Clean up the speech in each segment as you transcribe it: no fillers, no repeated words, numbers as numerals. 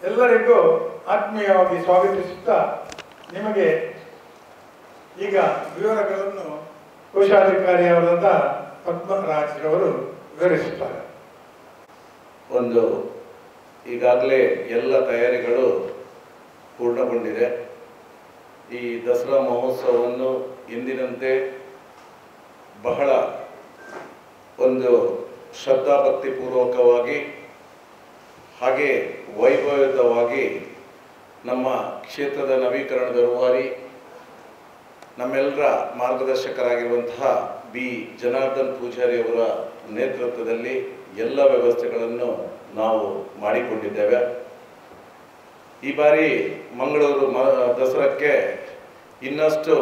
ಎಲ್ಲರಿಗೂ ಆತ್ಮೀಯವಾಗಿ ಸ್ವಾಗತಿಸುತ್ತಾ ನಿಮಗೆ ಈಗ ವಿವರಗಳನ್ನು ಕೋಶಾಧಿಕಾರಿಯವರಾದ ಪದ್ಮರಾಜ್ ರವರು ವಿವರಿಸುತ್ತಾರೆ. ಈಗಾಗಲೇ ಎಲ್ಲ ತಯಾರಿಗಳು ಪೂರ್ಣಗೊಂಡಿದೆ. ಈ ದಸರಾ ಮಹೋತ್ಸವವನ್ನು ಎಂದಿನಂತೆ ಬಹಳ ಶ್ರದ್ಧಾಭಕ್ತಿಪೂರ್ವಕವಾಗಿ ಹಾಗೆ ವೈಭವಯುತವಾಗಿ ನಮ್ಮ ಕ್ಷೇತ್ರದ ನವೀಕರಣದ ರೂವಾರಿ ನಮ್ಮೆಲ್ಲರ ಮಾರ್ಗದರ್ಶಕರಾಗಿರುವಂತಹ ಬಿ ಜನಾರ್ದನ್ ಪೂಜಾರಿ ಅವರ ನೇತೃತ್ವದಲ್ಲಿ ಎಲ್ಲ ವ್ಯವಸ್ಥೆಗಳನ್ನು ನಾವು ಮಾಡಿಕೊಂಡಿದ್ದೇವೆ. ಈ ಬಾರಿ ಮಂಗಳೂರು ದಸರಾಕ್ಕೆ ಇನ್ನಷ್ಟು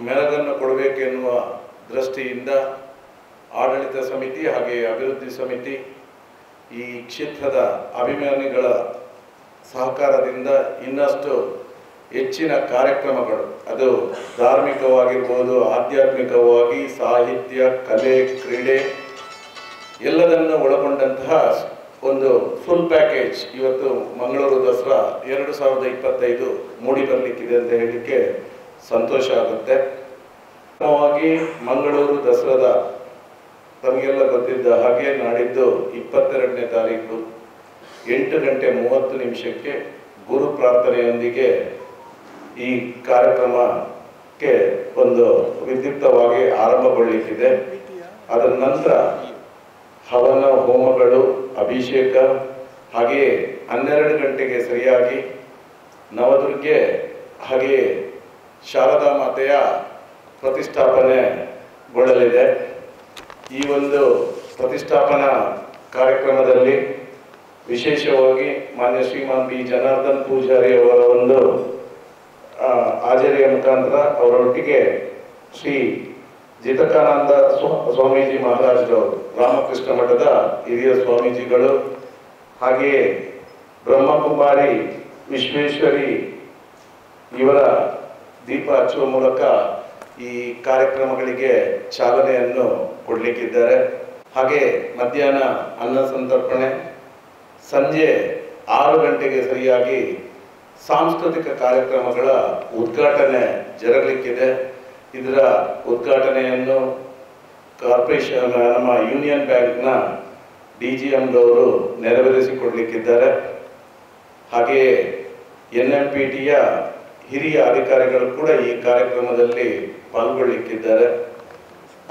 ಮೆರಗನ್ನು ಕೊಡಬೇಕೆನ್ನುವ ದೃಷ್ಟಿಯಿಂದ ಆಡಳಿತ ಸಮಿತಿ ಹಾಗೆ ಅಭಿವೃದ್ಧಿ ಸಮಿತಿ ಈ ಕ್ಷೇತ್ರದ ಅಭಿಮಾನಿಗಳ ಸಹಕಾರದಿಂದ ಇನ್ನಷ್ಟು ಹೆಚ್ಚಿನ ಕಾರ್ಯಕ್ರಮಗಳು, ಅದು ಧಾರ್ಮಿಕವಾಗಿರ್ಬೋದು, ಆಧ್ಯಾತ್ಮಿಕವಾಗಿ, ಸಾಹಿತ್ಯ, ಕಲೆ, ಕ್ರೀಡೆ ಎಲ್ಲದನ್ನು ಒಳಗೊಂಡಂತಹ ಒಂದು ಫುಲ್ ಪ್ಯಾಕೇಜ್ ಇವತ್ತು ಮಂಗಳೂರು ದಸರಾ 2025 ಮೂಡಿ ಬರಲಿಕ್ಕಿದೆ ಅಂತ ಹೇಳಲಿಕ್ಕೆ ಸಂತೋಷ ಆಗುತ್ತೆ. ಕ್ರಮವಾಗಿ ಮಂಗಳೂರು ದಸರಾದ ತಮಗೆಲ್ಲ ಗೊತ್ತಿದ್ದ ಹಾಗೆ ನಾಡಿದ್ದು 22ನೇ ತಾರೀಕು 8:30 ಗುರು ಪ್ರಾರ್ಥನೆಯೊಂದಿಗೆ ಈ ಕಾರ್ಯಕ್ರಮಕ್ಕೆ ಒಂದು ವಿದ್ಯುಕ್ತವಾಗಿ ಆರಂಭಗೊಳ್ಳಲಿಕ್ಕಿದೆ. ಅದರ ನಂತರ ಹವನ ಹೋಮಗಳು, ಅಭಿಷೇಕ, ಹಾಗೆಯೇ 12 ಗಂಟೆಗೆ ಸರಿಯಾಗಿ ನವದುರ್ಗೆ ಹಾಗೆಯೇ ಶಾರದಾ ಮಾತೆಯ ಪ್ರತಿಷ್ಠಾಪನೆಗೊಳ್ಳಲಿದೆ. ಈ ಒಂದು ಪ್ರತಿಷ್ಠಾಪನಾ ಕಾರ್ಯಕ್ರಮದಲ್ಲಿ ವಿಶೇಷವಾಗಿ ಮಾನ್ಯ ಶ್ರೀಮಾನ್ ಬಿ ಜನಾರ್ದನ್ ಪೂಜಾರಿ ಅವರ ಒಂದು ಹಾಜರಿಯ ಮುಖಾಂತರ ಅವರೊಟ್ಟಿಗೆ ಶ್ರೀ ಜಿತಕಾನಂದ ಸ್ವಾಮೀಜಿ ಮಹಾರಾಜರವರು, ರಾಮಕೃಷ್ಣ ಮಠದ ಹಿರಿಯ ಸ್ವಾಮೀಜಿಗಳು, ಹಾಗೆಯೇ ಬ್ರಹ್ಮಕುಮಾರಿ ವಿಶ್ವೇಶ್ವರಿ ಇವರ ದೀಪ ಹಚ್ಚುವ ಮೂಲಕ ಈ ಕಾರ್ಯಕ್ರಮಗಳಿಗೆ ಚಾಲನೆಯನ್ನು ಕೊಡಲಿಕ್ಕಿದ್ದಾರೆ. ಹಾಗೆ ಮಧ್ಯಾಹ್ನ ಅನ್ನ ಸಂತರ್ಪಣೆ, ಸಂಜೆ 6 ಗಂಟೆಗೆ ಸರಿಯಾಗಿ ಸಾಂಸ್ಕೃತಿಕ ಕಾರ್ಯಕ್ರಮಗಳ ಉದ್ಘಾಟನೆ ಜರಗಲಿಕ್ಕಿದೆ. ಇದರ ಉದ್ಘಾಟನೆಯನ್ನು ಕಾರ್ಪೊರೇಷನ್ ನಮ್ಮ ಯೂನಿಯನ್ ಬ್ಯಾಂಕ್ನ DGMದವರು ನೆರವೇರಿಸಿಕೊಡ್ಲಿಕ್ಕಿದ್ದಾರೆ. ಹಾಗೆಯೇ NMPTಯ ಹಿರಿಯ ಅಧಿಕಾರಿಗಳು ಕೂಡ ಈ ಕಾರ್ಯಕ್ರಮದಲ್ಲಿ ಪಾಲ್ಗೊಳ್ಳಿಕ್ಕಿದ್ದಾರೆ.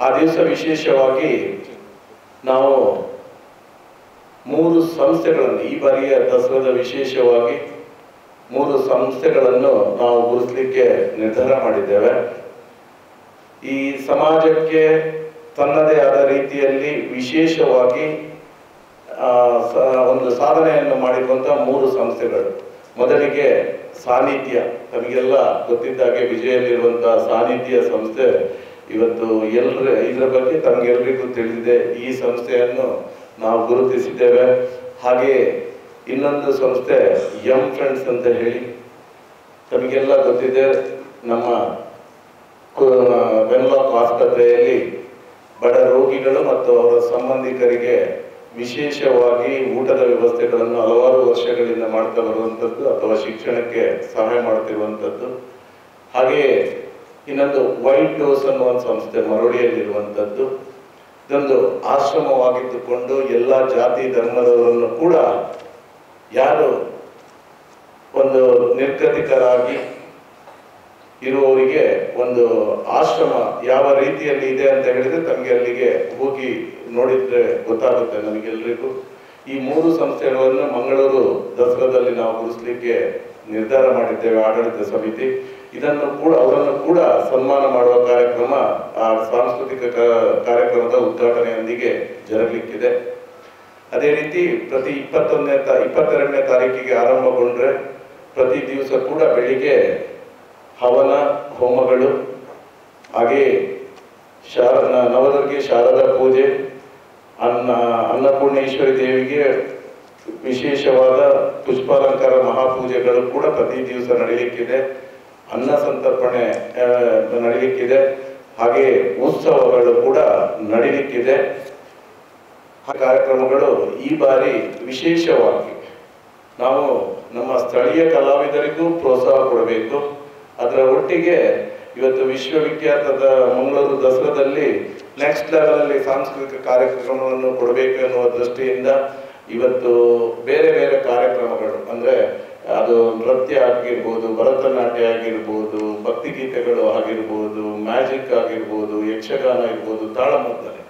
ಆ ದಿವಸ ವಿಶೇಷವಾಗಿ ನಾವು 3 ಸಂಸ್ಥೆಗಳನ್ನು, ಈ ಬಾರಿಯ ದಸರಾದ ವಿಶೇಷವಾಗಿ 3 ಸಂಸ್ಥೆಗಳನ್ನು ನಾವು ಗುರುತಿಸಲಿಕ್ಕೆ ನಿರ್ಧಾರ ಮಾಡಿದ್ದೇವೆ. ಈ ಸಮಾಜಕ್ಕೆ ತನ್ನದೇ ಆದ ರೀತಿಯಲ್ಲಿ ವಿಶೇಷವಾಗಿ ಒಂದು ಸಾಧನೆಯನ್ನು ಮಾಡಿರುವಂಥ 3 ಸಂಸ್ಥೆಗಳು. ಮೊದಲಿಗೆ ಸಾನ್ನಿಧ್ಯ, ತಮಗೆಲ್ಲ ಗೊತ್ತಿದ್ದಾಗೆ ವಿಜಯಲ್ಲಿರುವಂತಹ ಸಾನ್ನಿಧ್ಯ ಸಂಸ್ಥೆ ಇವತ್ತು ಇದರ ಬಗ್ಗೆ ತಮಗೆಲ್ಲರಿಗೂ ತಿಳಿದಿದೆ. ಈ ಸಂಸ್ಥೆಯನ್ನು ನಾವು ಗುರುತಿಸಿದ್ದೇವೆ. ಹಾಗೆಯೇ ಇನ್ನೊಂದು ಸಂಸ್ಥೆ ಎಂ ಫ್ರೆಂಡ್ಸ್ ಅಂತ ಹೇಳಿ ತಮಗೆಲ್ಲ ಗೊತ್ತಿದೆ. ನಮ್ಮ ವೆನ್ಲಾಕ್ ಆಸ್ಪತ್ರೆಯಲ್ಲಿ ಬಡ ರೋಗಿಗಳು ಮತ್ತು ಅವರ ಸಂಬಂಧಿಕರಿಗೆ ವಿಶೇಷವಾಗಿ ಊಟದ ವ್ಯವಸ್ಥೆಗಳನ್ನು ಹಲವಾರು ವರ್ಷಗಳಿಂದ ಮಾಡ್ತಾ ಬರುವಂಥದ್ದು ಅಥವಾ ಶಿಕ್ಷಣಕ್ಕೆ ಸಹಾಯ ಮಾಡ್ತಿರುವಂಥದ್ದು. ಹಾಗೆಯೇ ಇನ್ನೊಂದು ವೈಟ್ ಡೋಸ್ ಅನ್ನುವ ಸಂಸ್ಥೆ ಮರಳಿಯಲ್ಲಿರುವಂಥದ್ದು. ಇದೊಂದು ಆಶ್ರಮವಾಗಿದ್ದುಕೊಂಡು ಎಲ್ಲ ಜಾತಿ ಧರ್ಮದವರನ್ನು ಕೂಡ ಯಾರು ಒಂದು ನಿರ್ಗತಿಕರಾಗಿ ಇರುವವರಿಗೆ ಒಂದು ಆಶ್ರಮ ಯಾವ ರೀತಿಯಲ್ಲಿ ಇದೆ ಅಂತ ಹೇಳಿದ್ರೆ ತಮಗೆ ಅಲ್ಲಿಗೆ ಹೋಗಿ ನೋಡಿದ್ರೆ ಗೊತ್ತಾಗುತ್ತೆ ನಮಗೆಲ್ಲರಿಗೂ. ಈ 3 ಸಂಸ್ಥೆಗಳನ್ನು ಮಂಗಳೂರು ದಸರಾದಲ್ಲಿ ನಾವು ಗುರುತಿಸಲಿಕ್ಕೆ ನಿರ್ಧಾರ ಮಾಡಿದ್ದೇವೆ ಆಡಳಿತ ಸಮಿತಿ. ಇದನ್ನು ಕೂಡ ಅವರನ್ನು ಕೂಡ ಸನ್ಮಾನ ಮಾಡುವ ಕಾರ್ಯಕ್ರಮ ಆ ಸಾಂಸ್ಕೃತಿಕ ಕಾರ್ಯಕ್ರಮದ ಉದ್ಘಾಟನೆಯೊಂದಿಗೆ ಜರಗಲಿಕ್ಕಿದೆ. ಅದೇ ರೀತಿ ಪ್ರತಿ 22ನೇ ತಾರೀಕಿಗೆ ಆರಂಭಗೊಂಡ್ರೆ ಪ್ರತಿ ದಿವಸ ಕೂಡ ಬೆಳಿಗ್ಗೆ ಹವನ ಹೋಮಗಳು, ಹಾಗೆಯೇ ನವದುರ್ಗೆ ಶಾರದಾ ಪೂಜೆ, ಅನ್ನಪೂರ್ಣೇಶ್ವರಿ ದೇವಿಗೆ ವಿಶೇಷವಾದ ಪುಷ್ಪಾಲಂಕಾರ ಮಹಾಪೂಜೆಗಳು ಕೂಡ ಪ್ರತಿ ದಿವಸ ನಡೆಯಲಿಕ್ಕಿದೆ. ಅನ್ನ ಸಂತರ್ಪಣೆ ನಡೆಯಲಿಕ್ಕಿದೆ. ಹಾಗೆಯೇ ಉತ್ಸವಗಳು ಕೂಡ ನಡೀಲಿಕ್ಕಿದೆ. ಕಾರ್ಯಕ್ರಮಗಳು ಈ ಬಾರಿ ವಿಶೇಷವಾಗಿ ನಾವು ನಮ್ಮ ಸ್ಥಳೀಯ ಕಲಾವಿದರಿಗೂ ಪ್ರೋತ್ಸಾಹ ಕೊಡಬೇಕು. ಅದರ ಒಟ್ಟಿಗೆ ಇವತ್ತು ವಿಶ್ವವಿಖ್ಯಾತದ ಮಂಗಳೂರು ದಸರಾದಲ್ಲಿ ನೆಕ್ಸ್ಟ್ ಲೆವೆಲಲ್ಲಿ ಸಾಂಸ್ಕೃತಿಕ ಕಾರ್ಯಕ್ರಮವನ್ನು ಕೊಡಬೇಕು ಎನ್ನುವ ದೃಷ್ಟಿಯಿಂದ ಇವತ್ತು ಬೇರೆ ಬೇರೆ ಕಾರ್ಯಕ್ರಮಗಳು, ಅಂದರೆ ಅದು ನೃತ್ಯ ಆಗಿರ್ಬೋದು, ಭರತನಾಟ್ಯ ಆಗಿರ್ಬೋದು, ಭಕ್ತಿಗೀತೆಗಳು ಆಗಿರ್ಬೋದು, ಮ್ಯಾಜಿಕ್ ಆಗಿರ್ಬೋದು, ಯಕ್ಷಗಾನ ಇರ್ಬೋದು, ತಾಳಮದ್ದಲೆ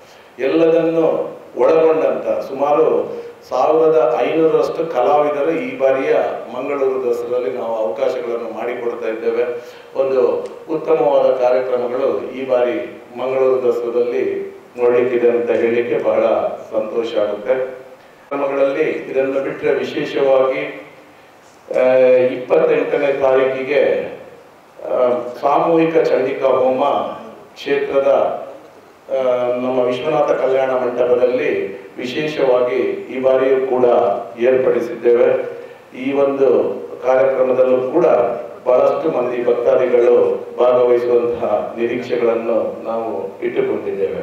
ಎಲ್ಲದನ್ನು ಒಳಗೊಂಡಂತ ಸುಮಾರು 1500ರಷ್ಟು ಕಲಾವಿದರು ಈ ಬಾರಿಯ ಮಂಗಳೂರು ದಸರಾದಲ್ಲಿ ನಾವು ಅವಕಾಶಗಳನ್ನು ಮಾಡಿಕೊಡ್ತಾ ಇದ್ದೇವೆ. ಒಂದು ಉತ್ತಮವಾದ ಕಾರ್ಯಕ್ರಮಗಳು ಈ ಬಾರಿ ಮಂಗಳೂರು ದಸರಾದಲ್ಲಿ ನೋಡಲಿಕ್ಕಿದೆ ಅಂತ ಹೇಳಲಿಕ್ಕೆ ಬಹಳ ಸಂತೋಷ ಆಗುತ್ತೆ. ಕಾರ್ಯಕ್ರಮಗಳಲ್ಲಿ ಇದನ್ನು ಬಿಟ್ಟರೆ ವಿಶೇಷವಾಗಿ 28ನೇ ತಾರೀಕಿಗೆ ಸಾಮೂಹಿಕ ಚಂಡಿಕಾ ಹೋಮ ಕ್ಷೇತ್ರದ ನಮ್ಮ ವಿಶ್ವನಾಥ ಕಲ್ಯಾಣ ಮಂಟಪದಲ್ಲಿ ವಿಶೇಷವಾಗಿ ಈ ಬಾರಿಯೂ ಕೂಡ ಏರ್ಪಡಿಸಿದ್ದೇವೆ. ಈ ಒಂದು ಕಾರ್ಯಕ್ರಮದಲ್ಲೂ ಕೂಡ ಬಹಳಷ್ಟು ಮಂದಿ ಭಕ್ತಾದಿಗಳು ಭಾಗವಹಿಸುವಂತಹ ನಿರೀಕ್ಷೆಗಳನ್ನು ನಾವು ಇಟ್ಟುಕೊಂಡಿದ್ದೇವೆ.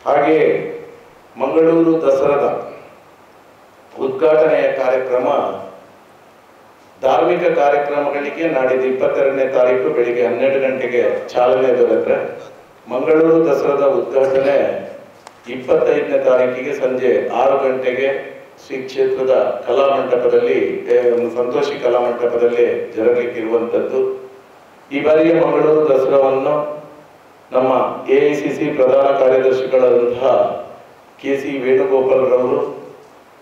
ಹಾಗೆಯೇ ಮಂಗಳೂರು ದಸರಾದ ಉದ್ಘಾಟನೆಯ ಕಾರ್ಯಕ್ರಮ ಧಾರ್ಮಿಕ ಕಾರ್ಯಕ್ರಮಗಳಿಗೆ ನಾಡಿದ್ದು 22ನೇ ತಾರೀಕು ಬೆಳಿಗ್ಗೆ 12 ಗಂಟೆಗೆ ಚಾಲನೆ ದೊರೆತರೆ, ಮಂಗಳೂರು ದಸರಾದ ಉದ್ಘಾಟನೆ 25ನೇ ತಾರೀಕಿಗೆ ಸಂಜೆ 6 ಗಂಟೆಗೆ ಶ್ರೀ ಕ್ಷೇತ್ರದ ಕಲಾಮಂಟಪದಲ್ಲಿ, ಸಂತೋಷಿ ಕಲಾಮಂಟಪದಲ್ಲಿ ಜರಗಲಿಕ್ಕಿರುವಂಥದ್ದು. ಈ ಬಾರಿಯ ಮಂಗಳೂರು ದಸರಾವನ್ನು ನಮ್ಮ AICC ಪ್ರಧಾನ ಕಾರ್ಯದರ್ಶಿಗಳಾದಂತಹ KC ವೇಣುಗೋಪಾಲ್ ರವರು,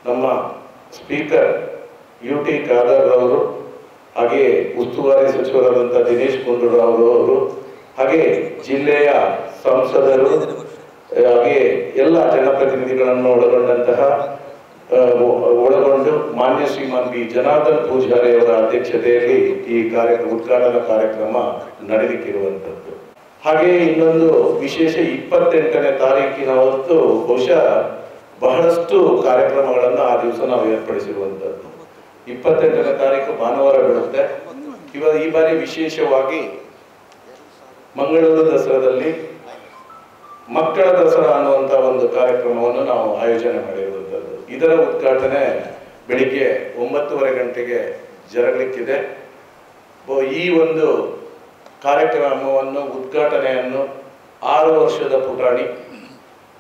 ನಮ್ಮ ಸ್ಪೀಕರ್ UT ಖಾದರ್ ರವರು, ಹಾಗೆಯೇ ಉಸ್ತುವಾರಿ ಸಚಿವರಾದಂತಹ ದಿನೇಶ್ ಗುಂಡೂರಾವ್ ಅವರು, ಹಾಗೆ ಜಿಲ್ಲೆಯ ಸಂಸದರು, ಹಾಗೆ ಎಲ್ಲ ಜನಪ್ರತಿನಿಧಿಗಳನ್ನು ಒಳಗೊಂಡು ಮಾನ್ಯ ಶ್ರೀಮಾನ್ ಬಿ ಜನಾರ್ದನ್ ಪೂಜಾರಿ ಅವರ ಅಧ್ಯಕ್ಷತೆಯಲ್ಲಿ ಈ ಉದ್ಘಾಟನಾ ಕಾರ್ಯಕ್ರಮ ನಡೆಯಲಿಕ್ಕಿರುವಂಥದ್ದು. ಹಾಗೆ ಇನ್ನೊಂದು ವಿಶೇಷ 28ನೇ ತಾರೀಕಿನ ಹೊತ್ತು ಬಹುಶಃ ಬಹಳಷ್ಟು ಕಾರ್ಯಕ್ರಮಗಳನ್ನು ಆ ದಿವಸ ನಾವು ಏರ್ಪಡಿಸಿರುವಂಥದ್ದು. 28ನೇ ತಾರೀಕು ಭಾನುವಾರ ಬೀಳುತ್ತೆ. ಈ ಬಾರಿ ವಿಶೇಷವಾಗಿ ಮಂಗಳೂರು ದಸರಾದಲ್ಲಿ ಮಕ್ಕಳ ದಸರಾ ಅನ್ನುವಂಥ ಒಂದು ಕಾರ್ಯಕ್ರಮವನ್ನು ನಾವು ಆಯೋಜನೆ ಮಾಡಿರುವಂಥದ್ದು. ಇದರ ಉದ್ಘಾಟನೆ ಬೆಳಿಗ್ಗೆ 9:30 ಗಂಟೆಗೆ ಜರಗಲಿಕ್ಕಿದೆ. ಈ ಒಂದು ಕಾರ್ಯಕ್ರಮವನ್ನು ಉದ್ಘಾಟನೆಯನ್ನು 6 ವರ್ಷದ ಪುಟಾಣಿ,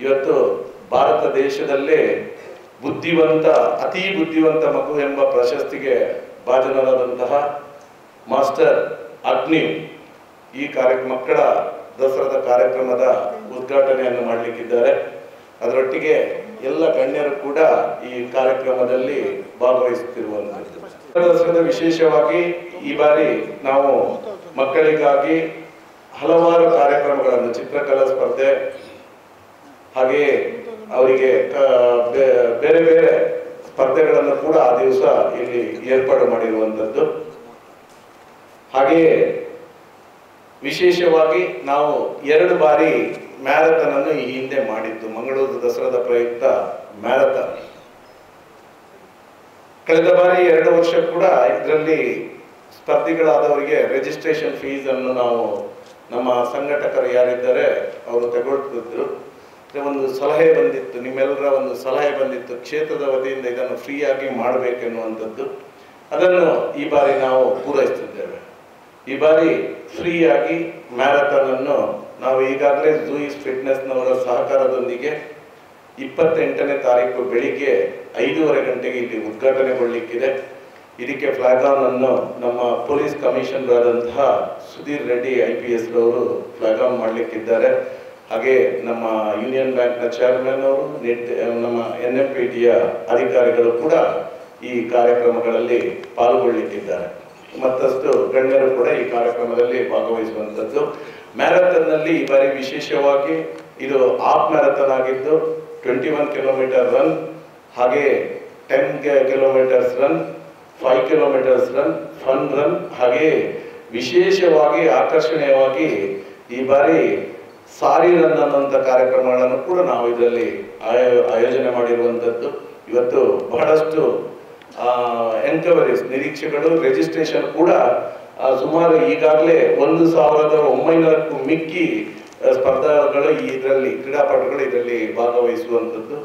ಇವತ್ತು ಭಾರತ ದೇಶದಲ್ಲೇ ಅತಿ ಬುದ್ಧಿವಂತ ಮಗು ಎಂಬ ಪ್ರಶಸ್ತಿಗೆ ಭಾಜನರಾದಂತಹ ಮಾಸ್ಟರ್ ಅಗ್ನಿ ಈ ಮಕ್ಕಳ ದಸರಾದ ಕಾರ್ಯಕ್ರಮದ ಉದ್ಘಾಟನೆಯನ್ನು ಮಾಡಲಿಕ್ಕಿದ್ದಾರೆ. ಅದರೊಟ್ಟಿಗೆ ಎಲ್ಲ ಗಣ್ಯರು ಕೂಡ ಈ ಕಾರ್ಯಕ್ರಮದಲ್ಲಿ ಭಾಗವಹಿಸುತ್ತಿರುವಂಥದ್ದು. ದಸರಾದ ವಿಶೇಷವಾಗಿ ಈ ಬಾರಿ ನಾವು ಮಕ್ಕಳಿಗಾಗಿ ಹಲವಾರು ಕಾರ್ಯಕ್ರಮಗಳನ್ನು, ಚಿತ್ರಕಲಾ ಸ್ಪರ್ಧೆ, ಹಾಗೆಯೇ ಅವರಿಗೆ ಬೇರೆ ಬೇರೆ ಸ್ಪರ್ಧೆಗಳನ್ನು ಕೂಡ ಆ ದಿವಸ ಇಲ್ಲಿ ಏರ್ಪಾಡು ಮಾಡಿರುವಂಥದ್ದು. ಹಾಗೆಯೇ ವಿಶೇಷವಾಗಿ ನಾವು 2 ಬಾರಿ ಮ್ಯಾರಥಾನ್ ಅನ್ನು ಈ ಹಿಂದೆ ಮಾಡಿದ್ದು. ಮಂಗಳೂರು ದಸರಾದ ಪ್ರಯುಕ್ತ ಮ್ಯಾರಥಾನ್ ಕಳೆದ ಬಾರಿ 2 ವರ್ಷ ಕೂಡ ಇದರಲ್ಲಿ ಸ್ಪರ್ಧಿಗಳಾದವರಿಗೆ ರಿಜಿಸ್ಟ್ರೇಷನ್ ಫೀಸ್ ಅನ್ನು ನಾವು ನಮ್ಮ ಸಂಘಟಕರು ಯಾರಿದ್ದಾರೆ ಅವರು ತಗೊಳ್ತಿದ್ರು. ಒಂದು ಸಲಹೆ ಬಂದಿತ್ತು, ನಿಮ್ಮೆಲ್ಲರ ಒಂದು ಸಲಹೆ ಬಂದಿತ್ತು, ಕ್ಷೇತ್ರದ ವತಿಯಿಂದ ಇದನ್ನು ಫ್ರೀಯಾಗಿ ಮಾಡಬೇಕೆನ್ನುವಂಥದ್ದು. ಅದನ್ನು ಈ ಬಾರಿ ನಾವು ಪೂರೈಸುತ್ತಿದ್ದೇವೆ. ಈ ಬಾರಿ ಫ್ರೀಯಾಗಿ ಮ್ಯಾರಥಾನ್ ಅನ್ನು ನಾವು ಈಗಾಗಲೇ ಜೂಯಿಸ್ ಫಿಟ್ನೆಸ್ನವರ ಸಹಕಾರದೊಂದಿಗೆ 28ನೇ ತಾರೀಕು ಬೆಳಿಗ್ಗೆ 5:30 ಗಂಟೆಗೆ ಇಲ್ಲಿ ಉದ್ಘಾಟನೆಗೊಳ್ಳಲಿಕ್ಕಿದೆ. ಇದಕ್ಕೆ ಫ್ಲಾಗ್ ಆನ್ ಅನ್ನು ನಮ್ಮ ಪೊಲೀಸ್ ಕಮಿಷನರ್ ಆದಂತಹ ಸುಧೀರ್ ರೆಡ್ಡಿ IPS ರವರು ಫ್ಲಾಗ್ ಆನ್ ಮಾಡಲಿಕ್ಕಿದ್ದಾರೆ. ಹಾಗೆ ನಮ್ಮ ಯೂನಿಯನ್ ಬ್ಯಾಂಕ್ನ ಚೇರ್ಮನ್ ಅವರು, ನಮ್ಮ NMPTಯ ಅಧಿಕಾರಿಗಳು ಕೂಡ ಈ ಕಾರ್ಯಕ್ರಮಗಳಲ್ಲಿ ಪಾಲ್ಗೊಳ್ಳಲಿಕ್ಕಿದ್ದಾರೆ. ಮತ್ತಷ್ಟು ಗಣ್ಯರು ಕೂಡ ಈ ಕಾರ್ಯಕ್ರಮದಲ್ಲಿ ಭಾಗವಹಿಸುವಂಥದ್ದು. ಮ್ಯಾರಥಾನ್ನಲ್ಲಿ ಈ ಬಾರಿ ವಿಶೇಷವಾಗಿ ಇದು ಹಾಫ್ ಮ್ಯಾರಥಾನ್ ಆಗಿದ್ದು 21 ಕಿಲೋಮೀಟರ್ ರನ್, ಹಾಗೆ 10 kilometres run, 5 kilometres run, fun run, ಹಾಗೆ ವಿಶೇಷವಾಗಿ ಆಕರ್ಷಣೀಯವಾಗಿ ಈ ಬಾರಿ ಸಾರಿ ರನ್ ಅನ್ನುವಂಥ ಕಾರ್ಯಕ್ರಮಗಳನ್ನು ಕೂಡ ನಾವು ಇದರಲ್ಲಿ ಆಯೋಜನೆ ಮಾಡಿರುವಂಥದ್ದು. ಇವತ್ತು ಬಹಳಷ್ಟು ಎನ್ಕ್ವೈರೀಸ್, ನಿರೀಕ್ಷೆಗಳು, ರಿಜಿಸ್ಟ್ರೇಷನ್ ಕೂಡ ಸುಮಾರು ಈಗಾಗಲೇ 1900ಕ್ಕೂ ಮಿಕ್ಕಿ ಸ್ಪರ್ಧಾಗಳು ಇದರಲ್ಲಿ, ಕ್ರೀಡಾಪಟುಗಳು ಇದರಲ್ಲಿ ಭಾಗವಹಿಸುವಂಥದ್ದು.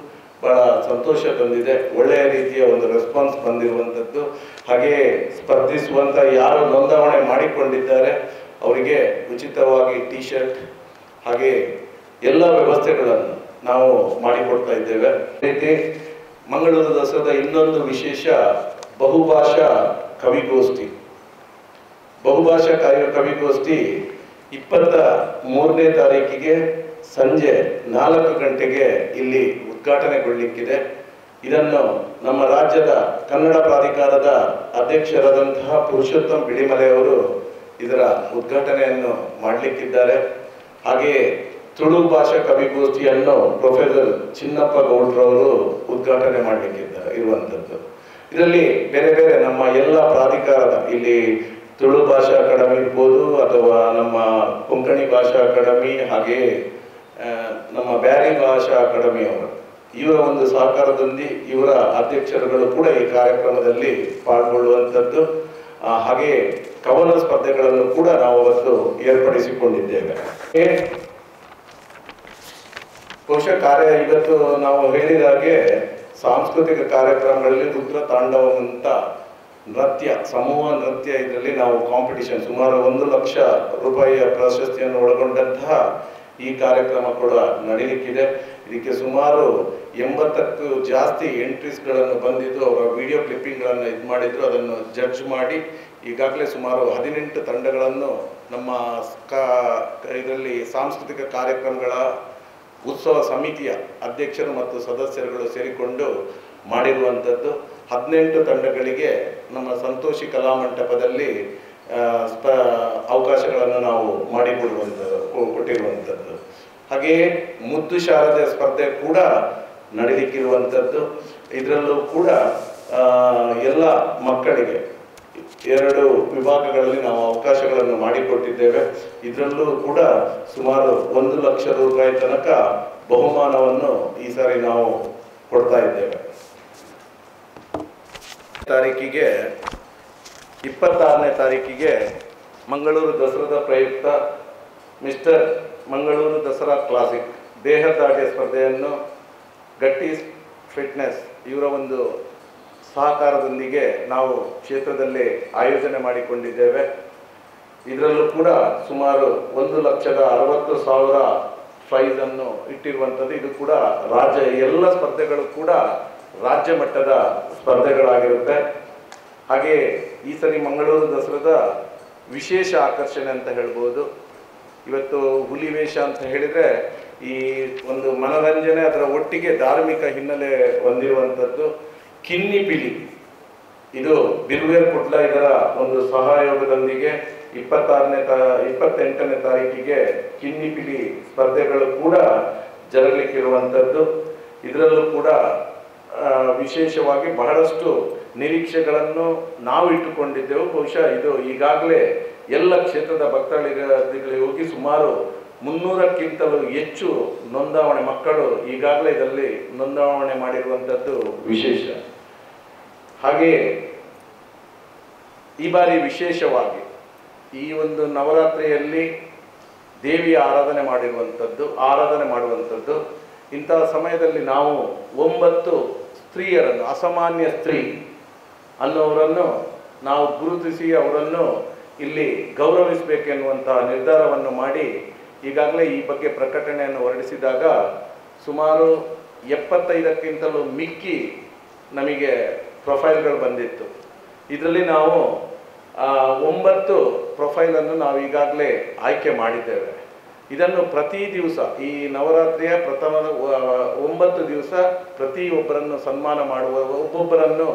ಬಹಳ ಸಂತೋಷ ತಂದಿದೆ. ಒಳ್ಳೆಯ ರೀತಿಯ ಒಂದು ರೆಸ್ಪಾನ್ಸ್ ಬಂದಿರುವಂಥದ್ದು. ಹಾಗೆಯೇ ಸ್ಪರ್ಧಿಸುವಂಥ ಯಾರು ನೋಂದಾವಣೆ ಮಾಡಿಕೊಂಡಿದ್ದಾರೆ ಅವರಿಗೆ ಉಚಿತವಾಗಿ ಟಿ ಶರ್ಟ್ ಹಾಗೆ ಎಲ್ಲ ವ್ಯವಸ್ಥೆಗಳನ್ನು ನಾವು ಮಾಡಿಕೊಡ್ತಾ ಇದ್ದೇವೆ. ರೀತಿ ಮಂಗಳೂರು ದಸರಾದ ಇನ್ನೊಂದು ವಿಶೇಷ ಬಹುಭಾಷಾ ಕವಿಗೋಷ್ಠಿ. ಬಹುಭಾಷಾ ಕವಿಗೋಷ್ಠಿ 23ನೇ ತಾರೀಕಿಗೆ ಸಂಜೆ 4 ಗಂಟೆಗೆ ಇಲ್ಲಿ ಉದ್ಘಾಟನೆಗೊಳ್ಳಲಿಕ್ಕಿದೆ. ಇದನ್ನು ನಮ್ಮ ರಾಜ್ಯದ ಕನ್ನಡ ಪ್ರಾಧಿಕಾರದ ಅಧ್ಯಕ್ಷರಾದಂತಹ ಪುರುಷೋತ್ತಮ್ ಬಿಳಿಮಲೆ ಅವರು ಇದರ ಉದ್ಘಾಟನೆಯನ್ನು ಮಾಡಲಿಕ್ಕಿದ್ದಾರೆ. ಹಾಗೆಯೇ ತುಳು ಭಾಷಾ ಕವಿಗೋಷ್ಠಿಯನ್ನು ಪ್ರೊಫೆಸರ್ ಚಿನ್ನಪ್ಪ ಗೌಡ್ರವರು ಉದ್ಘಾಟನೆ ಮಾಡಲಿಕ್ಕಿದ್ದಾರೆ ಇರುವಂಥದ್ದು. ಇದರಲ್ಲಿ ಬೇರೆ ಬೇರೆ ನಮ್ಮ ಎಲ್ಲ ಪ್ರಾಧಿಕಾರದ ಇಲ್ಲಿ ತುಳು ಭಾಷಾ ಅಕಾಡೆಮಿ ಇರ್ಬೋದು ಅಥವಾ ನಮ್ಮ ಕೊಂಕಣಿ ಭಾಷಾ ಅಕಾಡೆಮಿ ಹಾಗೆಯೇ ನಮ್ಮ ಬ್ಯಾರಿ ಭಾಷಾ ಅಕಾಡೆಮಿಯವರು ಇವರ ಒಂದು ಸಹಕಾರದೊಂದಿಗೆ ಇವರ ಅಧ್ಯಕ್ಷರುಗಳು ಕೂಡ ಈ ಕಾರ್ಯಕ್ರಮದಲ್ಲಿ ಪಾಲ್ಗೊಳ್ಳುವಂಥದ್ದು. ಹಾಗೆಯೇ ಕವನ ಸ್ಪರ್ಧೆಗಳನ್ನು ಕೂಡ ನಾವು ಅವತ್ತು ಏರ್ಪಡಿಸಿಕೊಂಡಿದ್ದೇವೆ. ಬಹುಶಃ ಇವತ್ತು ನಾವು ಹೇಳಿದ ಹಾಗೆ ಸಾಂಸ್ಕೃತಿಕ ಕಾರ್ಯಕ್ರಮಗಳಲ್ಲಿ ರುದ್ರ ತಾಂಡವಂತ ನೃತ್ಯ ಸಮೂಹ ನೃತ್ಯ ಇದರಲ್ಲಿ ನಾವು ಕಾಂಪಿಟಿಷನ್ ಸುಮಾರು 1 ಲಕ್ಷ ರೂಪಾಯಿಯ ಪ್ರಶಸ್ತಿಯನ್ನು ಒಳಗೊಂಡಂತಹ ಈ ಕಾರ್ಯಕ್ರಮ ಕೂಡ ನಡೀಲಿಕ್ಕಿದೆ. ಇದಕ್ಕೆ ಸುಮಾರು 80ಕ್ಕೂ ಜಾಸ್ತಿ ಎಂಟ್ರೀಸ್ಗಳನ್ನು ಬಂದಿದ್ದು ಅವರ ವಿಡಿಯೋ ಕ್ಲಿಪ್ಪಿಂಗ್ಗಳನ್ನು ಇದು ಮಾಡಿದ್ರು. ಅದನ್ನು ಜಡ್ಜ್ ಮಾಡಿ ಈಗಾಗಲೇ ಸುಮಾರು 18 ತಂಡಗಳನ್ನು ನಮ್ಮ ಇದರಲ್ಲಿ ಸಾಂಸ್ಕೃತಿಕ ಕಾರ್ಯಕ್ರಮಗಳ ಉತ್ಸವ ಸಮಿತಿಯ ಅಧ್ಯಕ್ಷರು ಮತ್ತು ಸದಸ್ಯರುಗಳು ಸೇರಿಕೊಂಡು ಮಾಡಿರುವಂಥದ್ದು. 18 ತಂಡಗಳಿಗೆ ನಮ್ಮ ಸಂತೋಷಿ ಕಲಾಮಂಟಪದಲ್ಲಿ ಅವಕಾಶಗಳನ್ನು ನಾವು ಕೊಟ್ಟಿರುವಂಥದ್ದು. ಹಾಗೆಯೇ ಮುದ್ದು ಶಾರದೆ ಸ್ಪರ್ಧೆ ಕೂಡ ನಡೀಲಿಕ್ಕಿರುವಂಥದ್ದು. ಇದರಲ್ಲೂ ಕೂಡ ಎಲ್ಲ ಮಕ್ಕಳಿಗೆ 2 ವಿಭಾಗಗಳಲ್ಲಿ ನಾವು ಅವಕಾಶಗಳನ್ನು ಮಾಡಿಕೊಟ್ಟಿದ್ದೇವೆ. ಇದರಲ್ಲೂ ಕೂಡ ಸುಮಾರು 1 ಲಕ್ಷ ರೂಪಾಯಿ ತನಕ ಬಹುಮಾನವನ್ನು ಈ ಸಾರಿ ನಾವು ಕೊಡ್ತಾ ಇದ್ದೇವೆ. 26ನೇ ತಾರೀಕಿಗೆ ಮಂಗಳೂರು ದಸರಾದ ಪ್ರಯುಕ್ತ ಮಿಸ್ಟರ್ ಮಂಗಳೂರು ದಸರಾ ಕ್ಲಾಸಿಕ್ ದೇಹದಾಢ್ಯ ಸ್ಪರ್ಧೆಯನ್ನು ಗಟ್ಟಿ ಫಿಟ್ನೆಸ್ ಇವರ ಒಂದು ಸಹಕಾರದೊಂದಿಗೆ ನಾವು ಕ್ಷೇತ್ರದಲ್ಲಿ ಆಯೋಜನೆ ಮಾಡಿಕೊಂಡಿದ್ದೇವೆ. ಇದರಲ್ಲೂ ಕೂಡ ಸುಮಾರು 1,60,000 ಪ್ರೈಸನ್ನು ಇಟ್ಟಿರುವಂಥದ್ದು. ಇದು ಕೂಡ ಎಲ್ಲ ಸ್ಪರ್ಧೆಗಳು ಕೂಡ ರಾಜ್ಯ ಮಟ್ಟದ ಸ್ಪರ್ಧೆಗಳಾಗಿರುತ್ತೆ. ಹಾಗೆಯೇ ಈ ಸರಿ ಮಂಗಳೂರು ದಸರಾದ ವಿಶೇಷ ಆಕರ್ಷಣೆ ಅಂತ ಹೇಳ್ಬೋದು. ಇವತ್ತು ಹುಲಿವೇಷ ಅಂತ ಹೇಳಿದರೆ ಈ ಒಂದು ಮನರಂಜನೆ ಅದರ ಒಟ್ಟಿಗೆ ಧಾರ್ಮಿಕ ಹಿನ್ನೆಲೆ ಹೊಂದಿರುವಂಥದ್ದು. ಕಿನ್ನಿ ಪಿಲಿ ಇದು ಬಿರುವೇರ್ ಕುಡ್ಲ ಇದರ ಒಂದು ಸಹಯೋಗದೊಂದಿಗೆ 28ನೇ ತಾರೀಕಿಗೆ ಕಿನ್ನಿ ಪಿಲಿ ಸ್ಪರ್ಧೆಗಳು ಕೂಡ ಜರಗಲಿಕ್ಕಿರುವಂಥದ್ದು. ಇದರಲ್ಲೂ ಕೂಡ ವಿಶೇಷವಾಗಿ ಬಹಳಷ್ಟು ನಿರೀಕ್ಷೆಗಳನ್ನು ನಾವು ಇಟ್ಟುಕೊಂಡಿದ್ದೆವು. ಬಹುಶಃ ಇದು ಈಗಾಗಲೇ ಎಲ್ಲ ಕ್ಷೇತ್ರದ ಭಕ್ತಾದಿಗಳಿಗೆ ಹೋಗಿ ಸುಮಾರು 300ಕ್ಕಿಂತಲೂ ಹೆಚ್ಚು ನೋಂದಾವಣೆ ಮಕ್ಕಳು ಈಗಾಗಲೇ ಇದರಲ್ಲಿ ನೋಂದಾವಣೆ ಮಾಡಿರುವಂಥದ್ದು ವಿಶೇಷ. ಹಾಗೆಯೇ ಈ ಬಾರಿ ವಿಶೇಷವಾಗಿ ಈ ಒಂದು ನವರಾತ್ರಿಯಲ್ಲಿ ದೇವಿಯ ಆರಾಧನೆ ಮಾಡುವಂಥದ್ದು. ಇಂತಹ ಸಮಯದಲ್ಲಿ ನಾವು 9 ಸ್ತ್ರೀಯರನ್ನು ಅಸಾಮಾನ್ಯ ಸ್ತ್ರೀ ಅನ್ನೋವರನ್ನು ನಾವು ಗುರುತಿಸಿ ಅವರನ್ನು ಇಲ್ಲಿ ಗೌರವಿಸಬೇಕೆನ್ನುವಂತಹ ನಿರ್ಧಾರವನ್ನು ಮಾಡಿ ಈಗಾಗಲೇ ಈ ಬಗ್ಗೆ ಪ್ರಕಟಣೆಯನ್ನು ಹೊರಡಿಸಿದಾಗ ಸುಮಾರು 75ಕ್ಕಿಂತಲೂ ಮಿಕ್ಕಿ ನಮಗೆ ಪ್ರೊಫೈಲ್ಗಳು ಬಂದಿತ್ತು. ಇದರಲ್ಲಿ ನಾವು 9 ಪ್ರೊಫೈಲನ್ನು ನಾವು ಈಗಾಗಲೇ ಆಯ್ಕೆ ಮಾಡಿದ್ದೇವೆ. ಇದನ್ನು ಪ್ರತಿ ದಿವಸ ಈ ನವರಾತ್ರಿಯ ಪ್ರಥಮ 9 ದಿವಸ ಪ್ರತಿಯೊಬ್ಬರನ್ನು ಸನ್ಮಾನ ಮಾಡುವ ಒಬ್ಬೊಬ್ಬರನ್ನು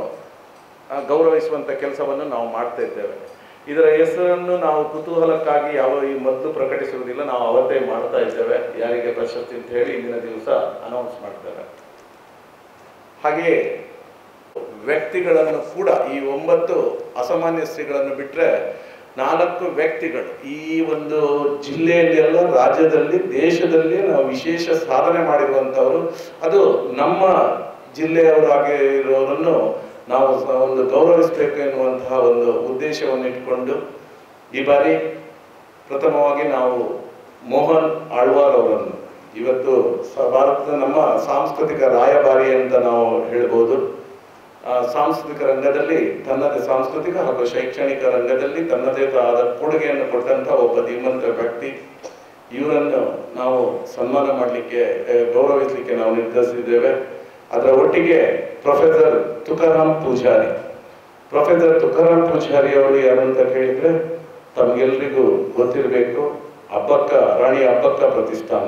ಗೌರವಿಸುವಂಥ ಕೆಲಸವನ್ನು ನಾವು ಮಾಡ್ತಾ ಇದ್ದೇವೆ. ಇದರ ಹೆಸರನ್ನು ನಾವು ಕುತೂಹಲಕ್ಕಾಗಿ ಈ ಮೊದಲು ಪ್ರಕಟಿಸುವುದಿಲ್ಲ, ನಾವು ಅವತ್ತೇ ಮಾಡ್ತಾ ಇದ್ದೇವೆ. ಯಾರಿಗೆ ಪ್ರಶಸ್ತಿ ಅಂತ ಹೇಳಿ ಇಂದಿನ ದಿವಸ ಅನೌನ್ಸ್ ಮಾಡ್ತೇವೆ. ಹಾಗೆಯೇ ವ್ಯಕ್ತಿಗಳನ್ನು ಕೂಡ ಈ 9 ಅಸಾಮಾನ್ಯ ಸ್ತ್ರೀಗಳನ್ನು ಬಿಟ್ಟರೆ 4 ವ್ಯಕ್ತಿಗಳು ಈ ಒಂದು ಜಿಲ್ಲೆಯಲ್ಲಿ ಅಲ್ಲ ರಾಜ್ಯದಲ್ಲಿ ದೇಶದಲ್ಲಿ ನಾವು ವಿಶೇಷ ಸಾಧನೆ ಮಾಡಿರುವಂಥವರು. ಅದು ನಮ್ಮ ಜಿಲ್ಲೆಯವರಾಗಿರೋರನ್ನು ನಾವು ಒಂದು ಗೌರವಿಸಬೇಕು ಎನ್ನುವಂತಹ ಒಂದು ಉದ್ದೇಶವನ್ನು ಇಟ್ಟುಕೊಂಡು ಈ ಬಾರಿ ಪ್ರಥಮವಾಗಿ ನಾವು ಮೋಹನ್ ಆಳ್ವಾರ್ ಅವರನ್ನು ಇವತ್ತು ಭಾರತದ ನಮ್ಮ ಸಾಂಸ್ಕೃತಿಕ ರಾಯಭಾರಿ ಅಂತ ನಾವು ಹೇಳ್ಬೋದು. ಸಾಂಸ್ಕೃತಿಕ ರಂಗದಲ್ಲಿ ತನ್ನದೇ ಸಾಂಸ್ಕೃತಿಕ ಹಾಗೂ ಶೈಕ್ಷಣಿಕ ರಂಗದಲ್ಲಿ ತನ್ನದೇ ಆದ ಕೊಡುಗೆಯನ್ನು ಕೊಟ್ಟಂತ ಒಬ್ಬ ಧೀಮಂತ ವ್ಯಕ್ತಿ. ಇವರನ್ನು ನಾವು ಸನ್ಮಾನ ಮಾಡಲಿಕ್ಕೆ ಗೌರವಿಸಲಿಕ್ಕೆ ನಾವು ನಿರ್ಧರಿಸಿದ್ದೇವೆ. ಅದರ ಒಟ್ಟಿಗೆ ಪ್ರೊಫೆಸರ್ ತುಕಾರಾಮ್ ಪೂಜಾರಿ. ಪ್ರೊಫೆಸರ್ ತುಕಾರಾಮ್ ಪೂಜಾರಿ ಅವರು ಯಾರು ಅಂತ ಕೇಳಿದ್ರೆ ತಮಗೆಲ್ರಿಗೂ ಗೊತ್ತಿರಬೇಕು. ರಾಣಿ ಅಬ್ಬಕ್ಕ ಪ್ರತಿಷ್ಠಾನ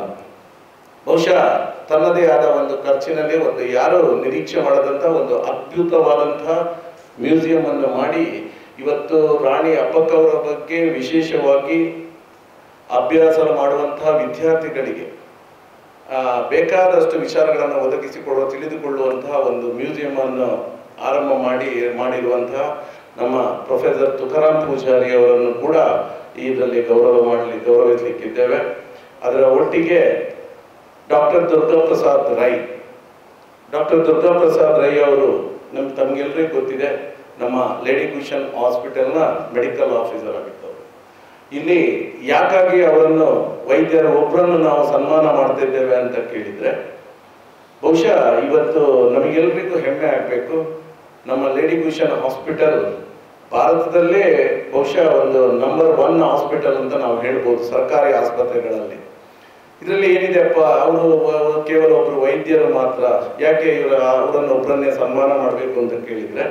ಬಹುಶಃ ತನ್ನದೇ ಆದ ಒಂದು ಖರ್ಚಿನಲ್ಲಿ ಒಂದು ಯಾರು ನಿರೀಕ್ಷೆ ಮಾಡದಂತ ಒಂದು ಅದ್ಭುತವಾದಂತಹ ಮ್ಯೂಸಿಯಂ ಅನ್ನು ಮಾಡಿ ಇವತ್ತು ರಾಣಿ ಅಬ್ಬಕ್ಕ ಅವರ ಬಗ್ಗೆ ವಿಶೇಷವಾಗಿ ಅಭ್ಯಾಸ ಮಾಡುವಂತಹ ವಿದ್ಯಾರ್ಥಿಗಳಿಗೆ ಬೇಕಾದಷ್ಟು ವಿಚಾರಗಳನ್ನು ಒದಗಿಸಿಕೊಡುವ ತಿಳಿದುಕೊಳ್ಳುವಂತಹ ಒಂದು ಮ್ಯೂಸಿಯಂ ಅನ್ನು ಆರಂಭ ಮಾಡಿರುವಂತಹ ನಮ್ಮ ಪ್ರೊಫೆಸರ್ ತುಕಾರಾಮ್ ಪೂಜಾರಿ ಅವರನ್ನು ಕೂಡ ಇದರಲ್ಲಿ ಗೌರವಿಸಲಿಕ್ಕಿದ್ದೇವೆ. ಅದರ ಒಟ್ಟಿಗೆ ಡಾಕ್ಟರ್ ದುರ್ಗಾಪ್ರಸಾದ್ ರೈ. ಡಾಕ್ಟರ್ ದುರ್ಗಾಪ್ರಸಾದ್ ರೈ ಅವರು ತಮಗೆಲ್ಲರಿಗೂ ಗೊತ್ತಿದೆ, ನಮ್ಮ ಲೇಡಿ ಕುಶನ್ ಹಾಸ್ಪಿಟಲ್ನ ಮೆಡಿಕಲ್ ಆಫೀಸರ್ ಆಗಿದ್ದವರು. ಇಲ್ಲಿ ಯಾಕಾಗಿ ಅವರನ್ನು ವೈದ್ಯರ ಒಬ್ಬರನ್ನು ನಾವು ಸನ್ಮಾನ ಮಾಡ್ತಿದ್ದೇವೆ ಅಂತ ಕೇಳಿದ್ರೆ ಬಹುಶಃ ಇವತ್ತು ನಮಗೆಲ್ಲರಿಗೂ ಹೆಮ್ಮೆ ಆಗಬೇಕು. ನಮ್ಮ ಲೇಡಿ ಕುಶನ್ ಹಾಸ್ಪಿಟಲ್ ಭಾರತದಲ್ಲೇ ಬಹುಶಃ ಒಂದು ನಂಬರ್ 1 ಹಾಸ್ಪಿಟಲ್ ಅಂತ ನಾವು ಹೇಳ್ಬೋದು ಸರ್ಕಾರಿ ಆಸ್ಪತ್ರೆಗಳಲ್ಲಿ. ಇದರಲ್ಲಿ ಏನಿದೆಪ್ಪ, ಅವರು ಕೇವಲ ಒಬ್ರು ವೈದ್ಯರು ಮಾತ್ರ, ಯಾಕೆ ಅವರನ್ನು ಒಬ್ಬರನ್ನೇ ಸನ್ಮಾನ ಮಾಡಬೇಕು ಅಂತ ಕೇಳಿದ್ರೆ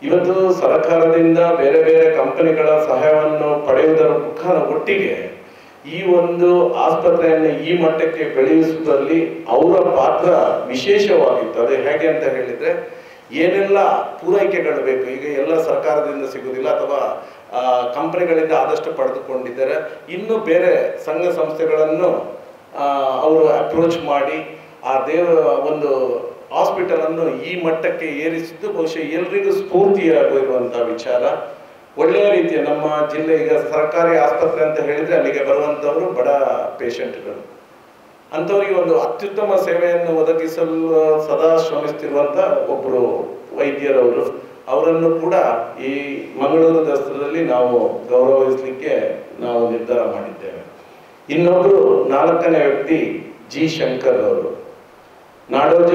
ಇವತ್ತು ಸರ್ಕಾರದಿಂದ ಬೇರೆ ಬೇರೆ ಕಂಪನಿಗಳ ಸಹಾಯವನ್ನು ಪಡೆಯುವುದರ ಒಟ್ಟಿಗೆ ಈ ಒಂದು ಆಸ್ಪತ್ರೆಯನ್ನು ಈ ಮಟ್ಟಕ್ಕೆ ಬೆಳೆಸುವುದರಲ್ಲಿ ಅವರ ಪಾತ್ರ ವಿಶೇಷವಾಗಿತ್ತು. ಅದು ಹೇಗೆ ಅಂತ ಹೇಳಿದ್ರೆ ಏನೆಲ್ಲ ಪೂರೈಕೆಗಳು ಬೇಕು, ಈಗ ಎಲ್ಲ ಸರ್ಕಾರದಿಂದ ಸಿಗುವುದಿಲ್ಲ ಅಥವಾ ಕಂಪನಿಗಳಿಂದ ಆದಷ್ಟು ಪಡೆದುಕೊಂಡಿದ್ದಾರೆ, ಇನ್ನು ಬೇರೆ ಸಂಘ ಸಂಸ್ಥೆಗಳನ್ನು ಅವರು ಅಪ್ರೋಚ್ ಮಾಡಿ ಆ ಒಂದು ಹಾಸ್ಪಿಟಲ್ ಅನ್ನು ಈ ಮಟ್ಟಕ್ಕೆ ಏರಿಸಿದ್ದು ಬಹುಶಃ ಎಲ್ರಿಗೂ ಸ್ಫೂರ್ತಿಯಾಗಿರುವಂತಹ ವಿಚಾರ. ಒಳ್ಳೆಯ ರೀತಿಯ ನಮ್ಮ ಜಿಲ್ಲೆ ಈಗ ಸರ್ಕಾರಿ ಆಸ್ಪತ್ರೆ ಅಂತ ಹೇಳಿದ್ರೆ ಅಲ್ಲಿಗೆ ಬರುವಂತವರು ಬಡ ಪೇಷಂಟ್ಗಳು, ಅಂಥವರಿಗೆ ಒಂದು ಅತ್ಯುತ್ತಮ ಸೇವೆಯನ್ನು ಒದಗಿಸಲು ಸದಾ ಶ್ರಮಿಸ್ತಿರುವಂತ ಒಬ್ಬರು ವೈದ್ಯರವರು. ಅವರನ್ನು ಕೂಡ ಈ ಮಂಗಳೂರು ದಸರಾದಲ್ಲಿ ನಾವು ಗೌರವಿಸಲಿಕ್ಕೆ ನಾವು ನಿರ್ಧಾರ ಮಾಡಿದ್ದೇವೆ. ಇನ್ನೊಬ್ಬರು 4ನೇ ವ್ಯಕ್ತಿ ಜಿ ಶಂಕರ್ ಅವರು. ನಾಡೋಜ